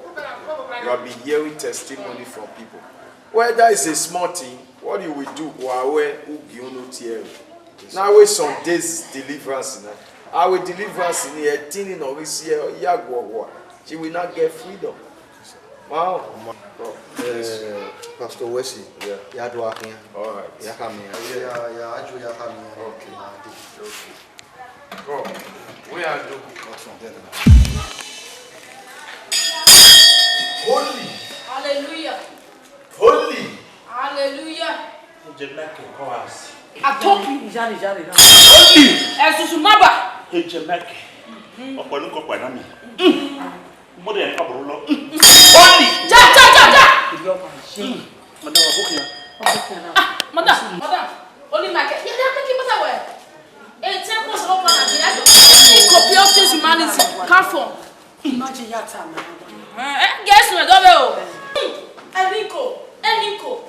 Speaker 10: You have been hearing testimony from people. Whether it's a small thing, what you will do, now with some days deliverance. I will deliverance in here, teen in this year, she will not get freedom. Wow.
Speaker 11: Pastor Wesley, yeah, do I can.
Speaker 10: All right.
Speaker 11: Yeah, come here. Yeah, I do. Yeah, come here.
Speaker 10: Okay. Go. Where are you?
Speaker 9: Holy.
Speaker 8: Hallelujah.
Speaker 9: Holy.
Speaker 8: Hallelujah.
Speaker 14: I talk you, Jari.
Speaker 9: Holy.
Speaker 8: Esusumaba.
Speaker 14: Ejemeke. Ọ̀pọ̀lọpọ̀ pẹ̀lú mi. Mo de ka bro lo.
Speaker 9: Holy.
Speaker 8: Ja.
Speaker 14: Madam Abukia.
Speaker 8: Madam. Only market. You don't think about where? A temple so open and the copy of this humanity. Come from.
Speaker 3: imagine yata na
Speaker 8: Guess me do Enrico.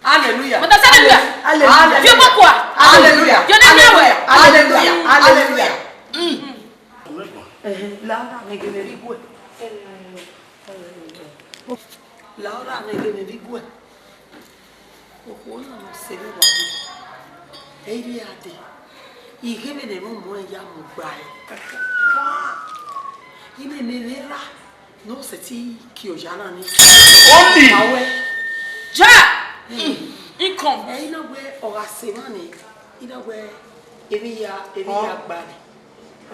Speaker 14: Hallelujah.
Speaker 8: Madam hallelujah. Fio bakwa.
Speaker 3: hallelujah
Speaker 8: Your name now.
Speaker 3: Hallelujah.
Speaker 4: Laura negemerigwe Laura negemerigwe Okola no sebe wa Eri ade Igebe ne mo ya mo gbai Ine nevera no seti kiojana ni
Speaker 14: Only
Speaker 4: Awe
Speaker 8: Ja. Income.
Speaker 4: Ina we orasemani ina we ebi ya gbani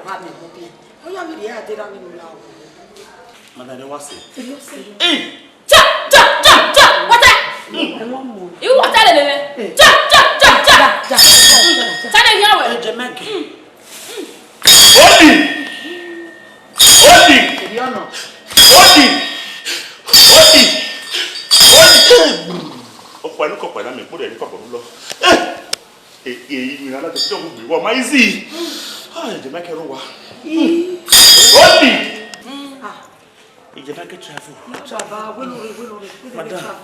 Speaker 4: Oha me mo bi Oya mi ya de ra mi no lawo
Speaker 14: Madam Wase.
Speaker 8: Ja. What? You what are they? Ja.
Speaker 14: You know that the will be what my easy. Ah, the make a wa. Only. You make travel.
Speaker 3: Travel.
Speaker 14: Madam.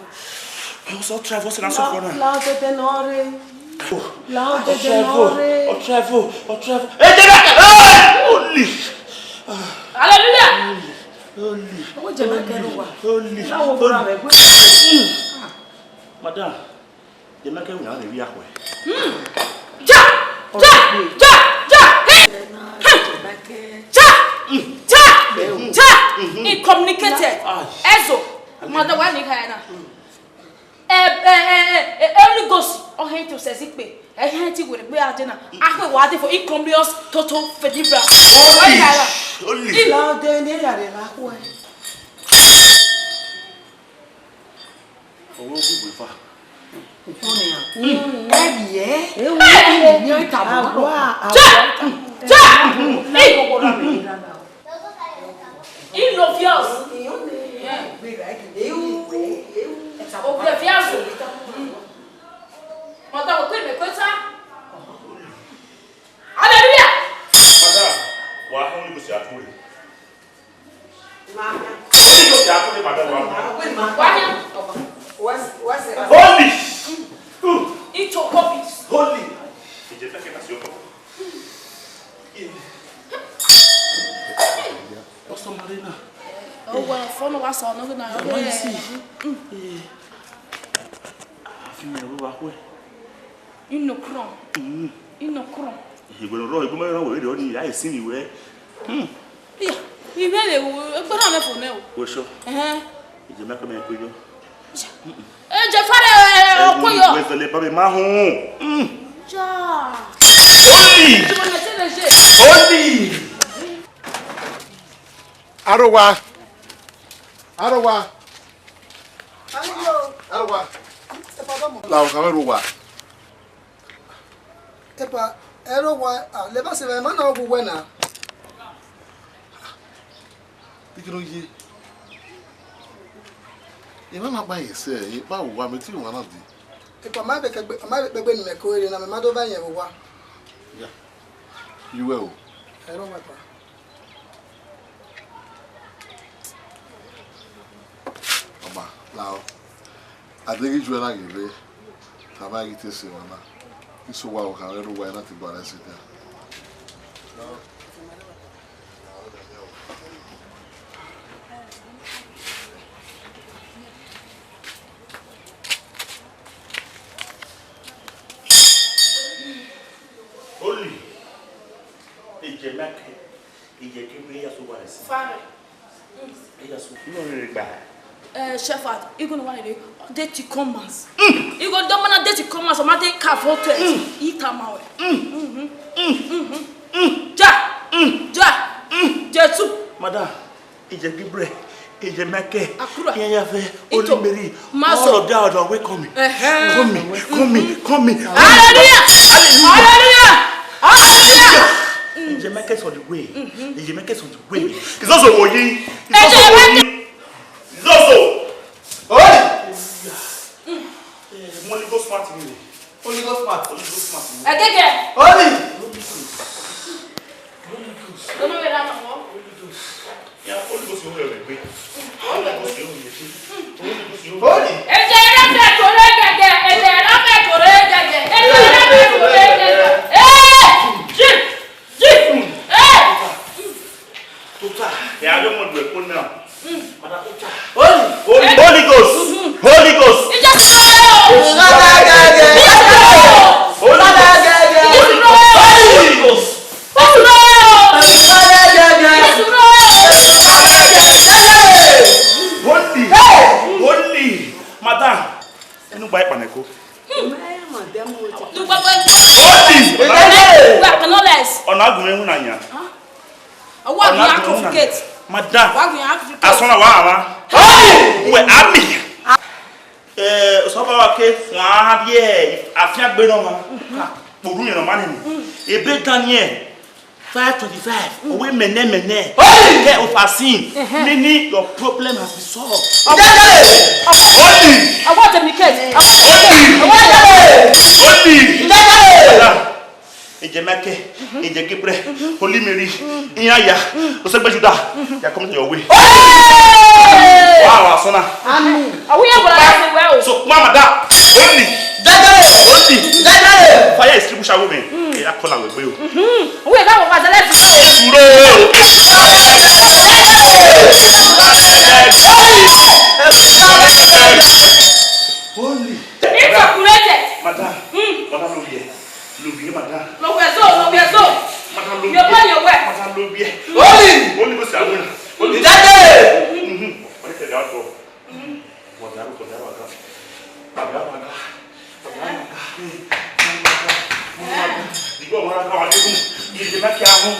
Speaker 14: I also travel and so for now.
Speaker 3: Louder than Ore. Louder than
Speaker 14: Travel.
Speaker 3: Ore.
Speaker 14: Travel. Hey, only.
Speaker 8: Hallelujah.
Speaker 14: Only. Madam, the make we now be akwe.
Speaker 8: He communicated. Ezo. Mother, why you here Holy Ghost. Oh, he to says it be. I had it with a bear dinner. After what for incompliance total fedibra.
Speaker 14: Only.
Speaker 3: Louder than Ore.
Speaker 14: Owo bi fa. Holy!
Speaker 8: Eat your copies.
Speaker 14: Holy! Pastor Marina.
Speaker 8: Oh, well, follow us on another night. In no crown. In no crown.
Speaker 14: He will roll away. I see you where.
Speaker 8: Yeah, you made it. But I'm for now.
Speaker 14: For sure. You make me a quick. Where's the leper? Mahon. Only.
Speaker 2: Arowa. Lao kameruwa.
Speaker 9: Epa, Erowa, leba se ve mana ogu wena.
Speaker 2: Dikiro ye. Ye mama ba ye se, ye ba wa meti wa na di.
Speaker 9: Epa ma be ni me ko ere na me ma do ba yen wo wa.
Speaker 2: Yeah. You will.
Speaker 9: Erowa pa.
Speaker 2: Mama, lao. Adegi juela give. Tama gite se wana. Iso wa ka ero wa na ti gba na se dia.
Speaker 14: Holy. Ije make. Ije kibe ya so wa se.
Speaker 8: Father.
Speaker 14: Ya so. No re gba.
Speaker 8: Shepherd, you gonna want to dirty commands. You gonna don't want dirty commands. I'm taking car for to eat them out. Ja,
Speaker 14: Madam, ije gibre, ije make.
Speaker 8: Akura.
Speaker 14: Ya fe, Olumeri. All of that are welcome. Come.
Speaker 8: Hallelujah.
Speaker 14: Ije make us on the way. Ije make us on the way. It's also Oyi. It's also. Holy Ghost smart in Holy Ghost smart.
Speaker 8: Again.
Speaker 14: Holy.
Speaker 8: Don't know where I'm from.
Speaker 14: Yeah, Holy Ghost you will be.
Speaker 8: Holy.
Speaker 14: Yeah, I don't want to put now. Holy Ghost. Holy Ghost.
Speaker 8: It just
Speaker 14: Holy. Madam. Enu buy paneko. Ona agunme hu na nya.
Speaker 8: What do you advocate?
Speaker 14: Madam.
Speaker 8: What do you advocate?
Speaker 14: Asona wa ama. We ami. So ba ke fun aha die afia gbe no ma. Poru yen no ma ni. Ebe Daniel 5:25. Owe mene. Get overseen. Meaning your problem has been solved.
Speaker 8: I want to communicate.
Speaker 14: Ejemeke, Ejegibre, Holy Mary, Inyaya, Osebejuda, they are coming to your way. Wow, Sona.
Speaker 8: Are we able to well?
Speaker 14: So, Mama, that only. Fire is triple shower women. I call them with you.
Speaker 8: We are not over the left.
Speaker 14: Only.
Speaker 8: Calculated.
Speaker 14: Madam. Madam Lobie. Lobie, madam.
Speaker 8: Lobie so.
Speaker 14: Madam Lobie.
Speaker 8: You're on your way.
Speaker 14: Madam Lobie. Only go say Abuna.
Speaker 1: Only Daddy.
Speaker 14: What is the outro? What that go there waga. Waga. Digo mara ka wadi ku. Ije make amu.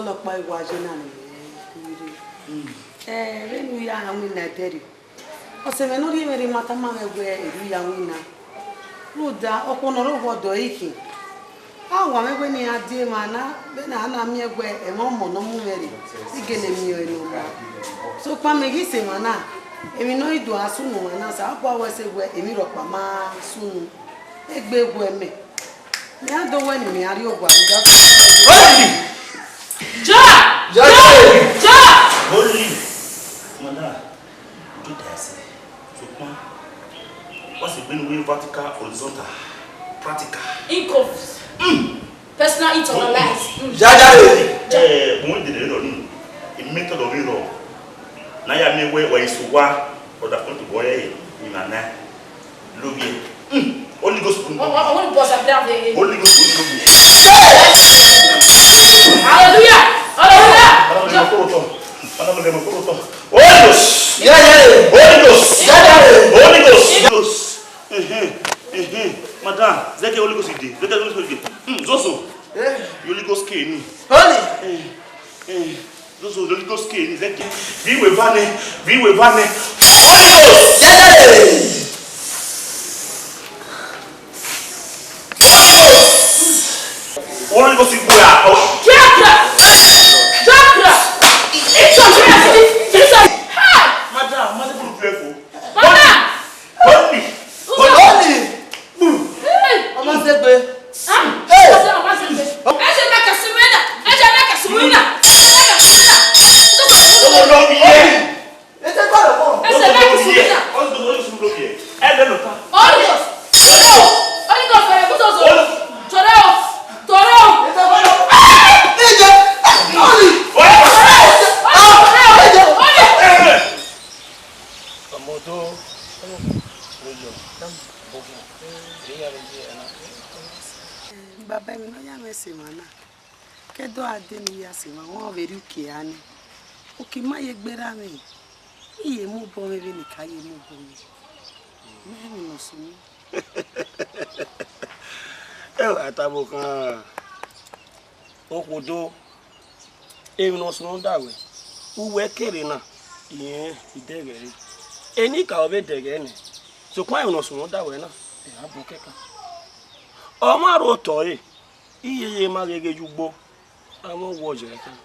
Speaker 3: Ọlọ́pàá ìwà ajẹ́nà nìyẹn rẹ́nu ya àwọn ìnà ẹ̀dẹ́rì ọ̀sẹ̀ mẹ́nu rí mẹ́rin mata máa ẹgbẹ́ ìlú ya àwọn ìnà ló dá ọpọlọrọ gbọdọ̀ ìkì àwọn amẹ́gbẹ́ ni adé máa ná bẹ́ẹ̀ náà náà mi ẹgbẹ́ ẹ̀mọ́ mọ̀nà mú mẹ́rin ìgẹ̀lẹ̀ mi ẹ̀ lọ́wọ́ so pa mẹ́gì sè mà náà èmi náà ìdùn asúnù mà náà sà ápò àwọn ẹsẹ̀ gbẹ èmi rọ̀pà máa súnù ẹgbẹ́ egbò ẹ̀mẹ́ ní àdọ́wọ́ ẹ̀nì mi àrí ògùn àrùgá
Speaker 14: Holy. Madam, do this. What's it been way vertical, horizontal, practical?
Speaker 8: Incomes. Personal internalized.
Speaker 14: When did they know? A method of it all. Now you may wear when you war or the front of boy in a night. Lobby. Only goes to
Speaker 8: Holy Ghost.
Speaker 14: Holy Ghost.
Speaker 8: Hallelujah. Hallelujah.
Speaker 14: Holy Ghost. Madam, Zeke Holy Ghost is there. Zoso. Holy Ghost came.
Speaker 1: Holy.
Speaker 14: Zoso, Holy Ghost came. Zeke. Be with Vane. Holy Ghost. Holy Ghost is where? Madam, mother be careful. Holy.
Speaker 3: Baba mi no ya me semana. Kedo ade ni ya sema won veri uke ani. Oki ma ye gbera mi. Iye mu bo me bi ni ka ye mu bo mi. Me no sunu.
Speaker 13: Atabo kan. Okudo. Emi no sunu dawe. Uwe kere na. Iyen idegere. Eni ka obe dege ni. So kwa emi no sunu dawe na. E abo keka. Ọmọ ro to e iye ma gege jugbo àwọn wo je kan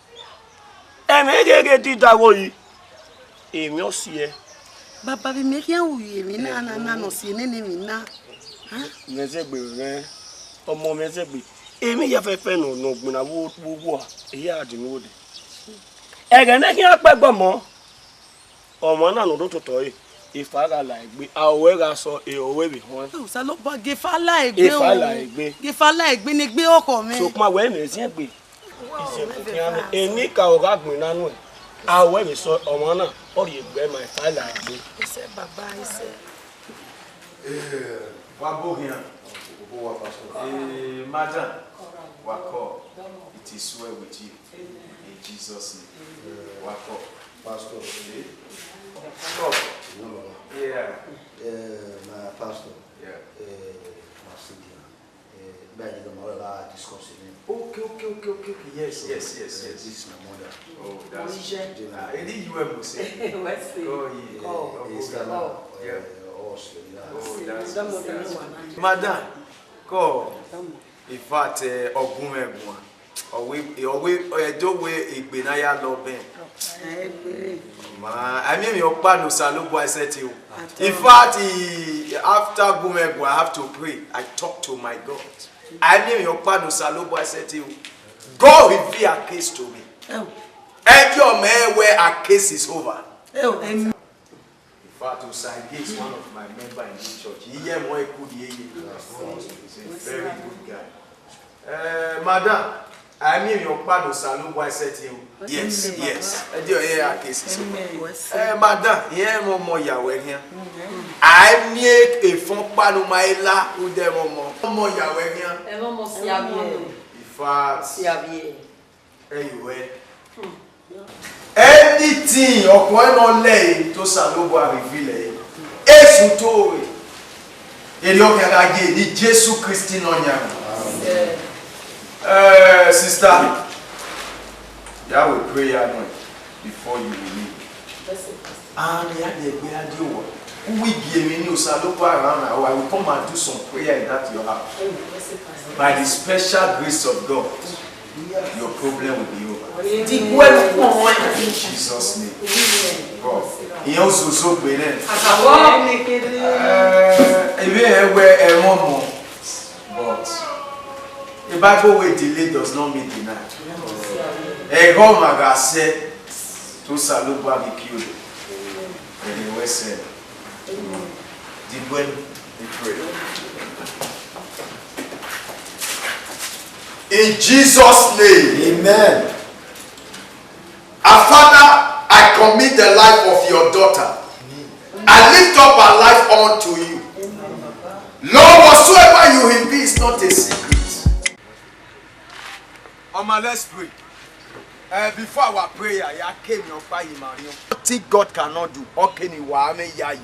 Speaker 13: eme gege ti dawo yi èmi o si e
Speaker 3: Baba bi me kian wuye mi na no si ni mi na
Speaker 13: me se gbe re ọmọ me se gbe èmi ya fefe no gbin na wo èyí adinu ode ege ne kian pe gbomo ọmọ na no to to e ifara la egbe awe ga so e owe bi won
Speaker 3: o sa lo ba gefala egbe ni gbe oko mi
Speaker 13: so pa we me si egbe ise kian eni ka o ga gbin nanu e awe mi so omo na ori egbe ma ifara egbe
Speaker 3: ise baba ise
Speaker 10: wa bohian wa pastor madam wa call it is well with you in Jesus name wa call pastor yeah.
Speaker 11: My pastor.
Speaker 10: Yeah.
Speaker 11: My senior. Benin Movies discussing.
Speaker 10: Okay. Yes.
Speaker 11: This is my mother.
Speaker 10: Oh, that's any you ever say.
Speaker 8: Let's see.
Speaker 10: Oh, yeah.
Speaker 11: It's yeah.
Speaker 10: Madam, go. In fact, Ogumegwa. Edo Igbenaya Loben. I mean, your partner Salubo, I said to you. In fact, after Gumegwa, I have to pray. I talk to my God. I mean, your partner Salubo, I said to you. God reveal a case to me. And your man where a case is over. In fact, OSAJESU is one of my members in this church. He's a very good guy. Madam, I mean your partner Salubo, I said to you. Yes. And your hair case is over. Madam, here more Yahweh here. I make a phone panel my la with them more Yahweh here. In fact, anyway. Anything or going on lay to Salubo reveal it. To it. Ni Jesus Christ sister, yeah, we pray before you leave. And we give me news. Salubo around. I will come and do some prayer in that your house. By the special grace of God, your problem will be over. In Jesus' name. God. He also so Benin. But the Bible will delay does not mean deny. A God said to Salubo be killed. And he was said, when we pray. In Jesus' name. Amen. Our Father, I commit the life of your daughter. I lift up her life unto you. Lord, whatsoever you will be is not a secret. Let's pray. Before our prayer, I came your fire, Mario. What God cannot do, okay, ni wa me yayi,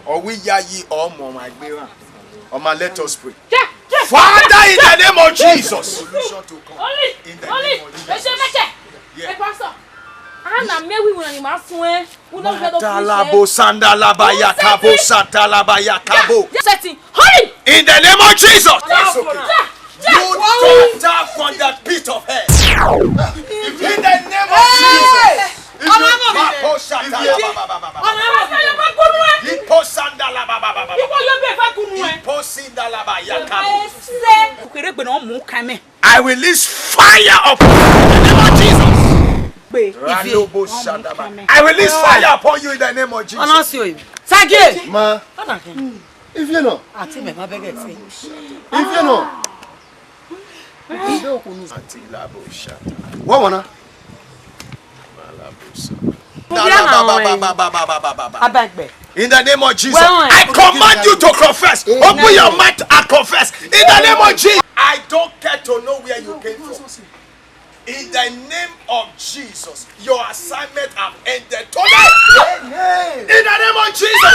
Speaker 10: or we yayi or more my bearer. Let us pray. Father, in the name of Jesus. Solution to come. In the name of Jesus. Yeah. In the name of Jesus. That's okay. You daughter from the pit of hell. In the name of Jesus. I release fire upon you in the name of Jesus. I release fire upon you in the name of Jesus. Ma, if you know, what wanna? In the name of Jesus, I command you to confess. Open your mouth and confess. In the name of Jesus, I don't care to know where you came from. In the name of Jesus, your assignment have ended today. In the name of Jesus.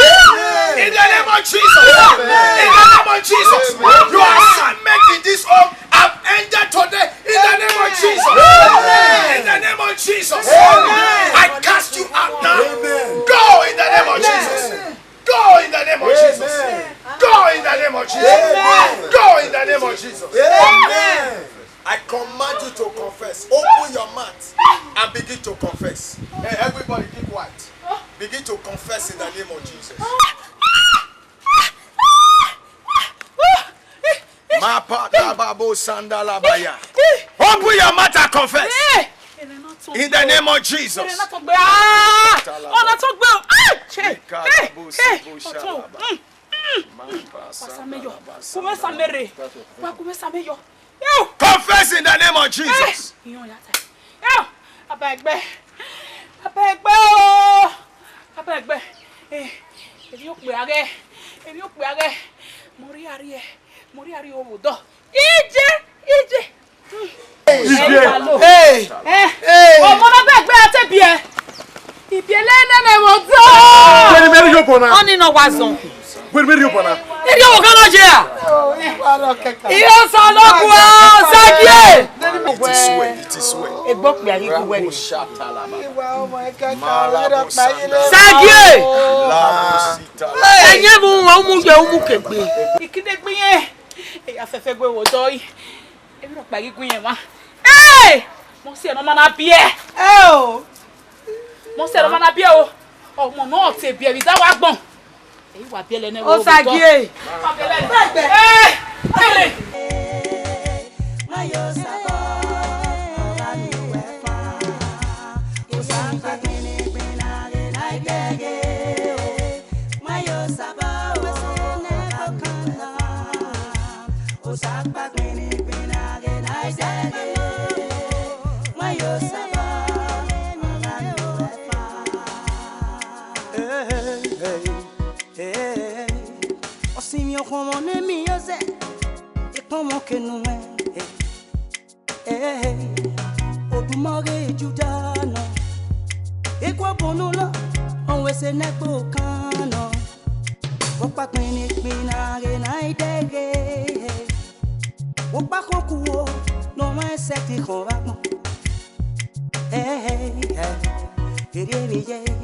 Speaker 10: In the name of Jesus. In the name of Jesus. Your assignment in this home have ended today. In the name of Jesus. In the name of Jesus. I cast you out now. Go in the name of Jesus. Go in the name of Jesus. Go in the name of Jesus. Go in the name of Jesus. Amen. I command you to confess. Open your mouth and begin to confess. Hey, everybody keep quiet. Begin to confess in the name of Jesus. Open your mouth and confess. In the name of Jesus. Confess in the name of Jesus. is well.
Speaker 3: E gbọ́ pé ayi ku we ni.
Speaker 13: Sagie.
Speaker 3: Enye mu won mu je mu kegbe.
Speaker 8: Ikide gbe yen. E afẹ́fẹ́ gbe wo do yi. E bi ro pa gigun yen wa. Eh! Mo se no ma na bi e.
Speaker 3: O.
Speaker 8: Mo se no ma na bi e o. Ọmọ náà te bi e bi da wa gbon. E wa bi ele na wo.
Speaker 3: O Sagie.
Speaker 1: Osimio como ne miose e como que no Odumare Judano e kwa bonulo onwe se nekpo kano Wopa kwini kwinare na idege Wopa konkuo no ma se ti kon va pon Eri ye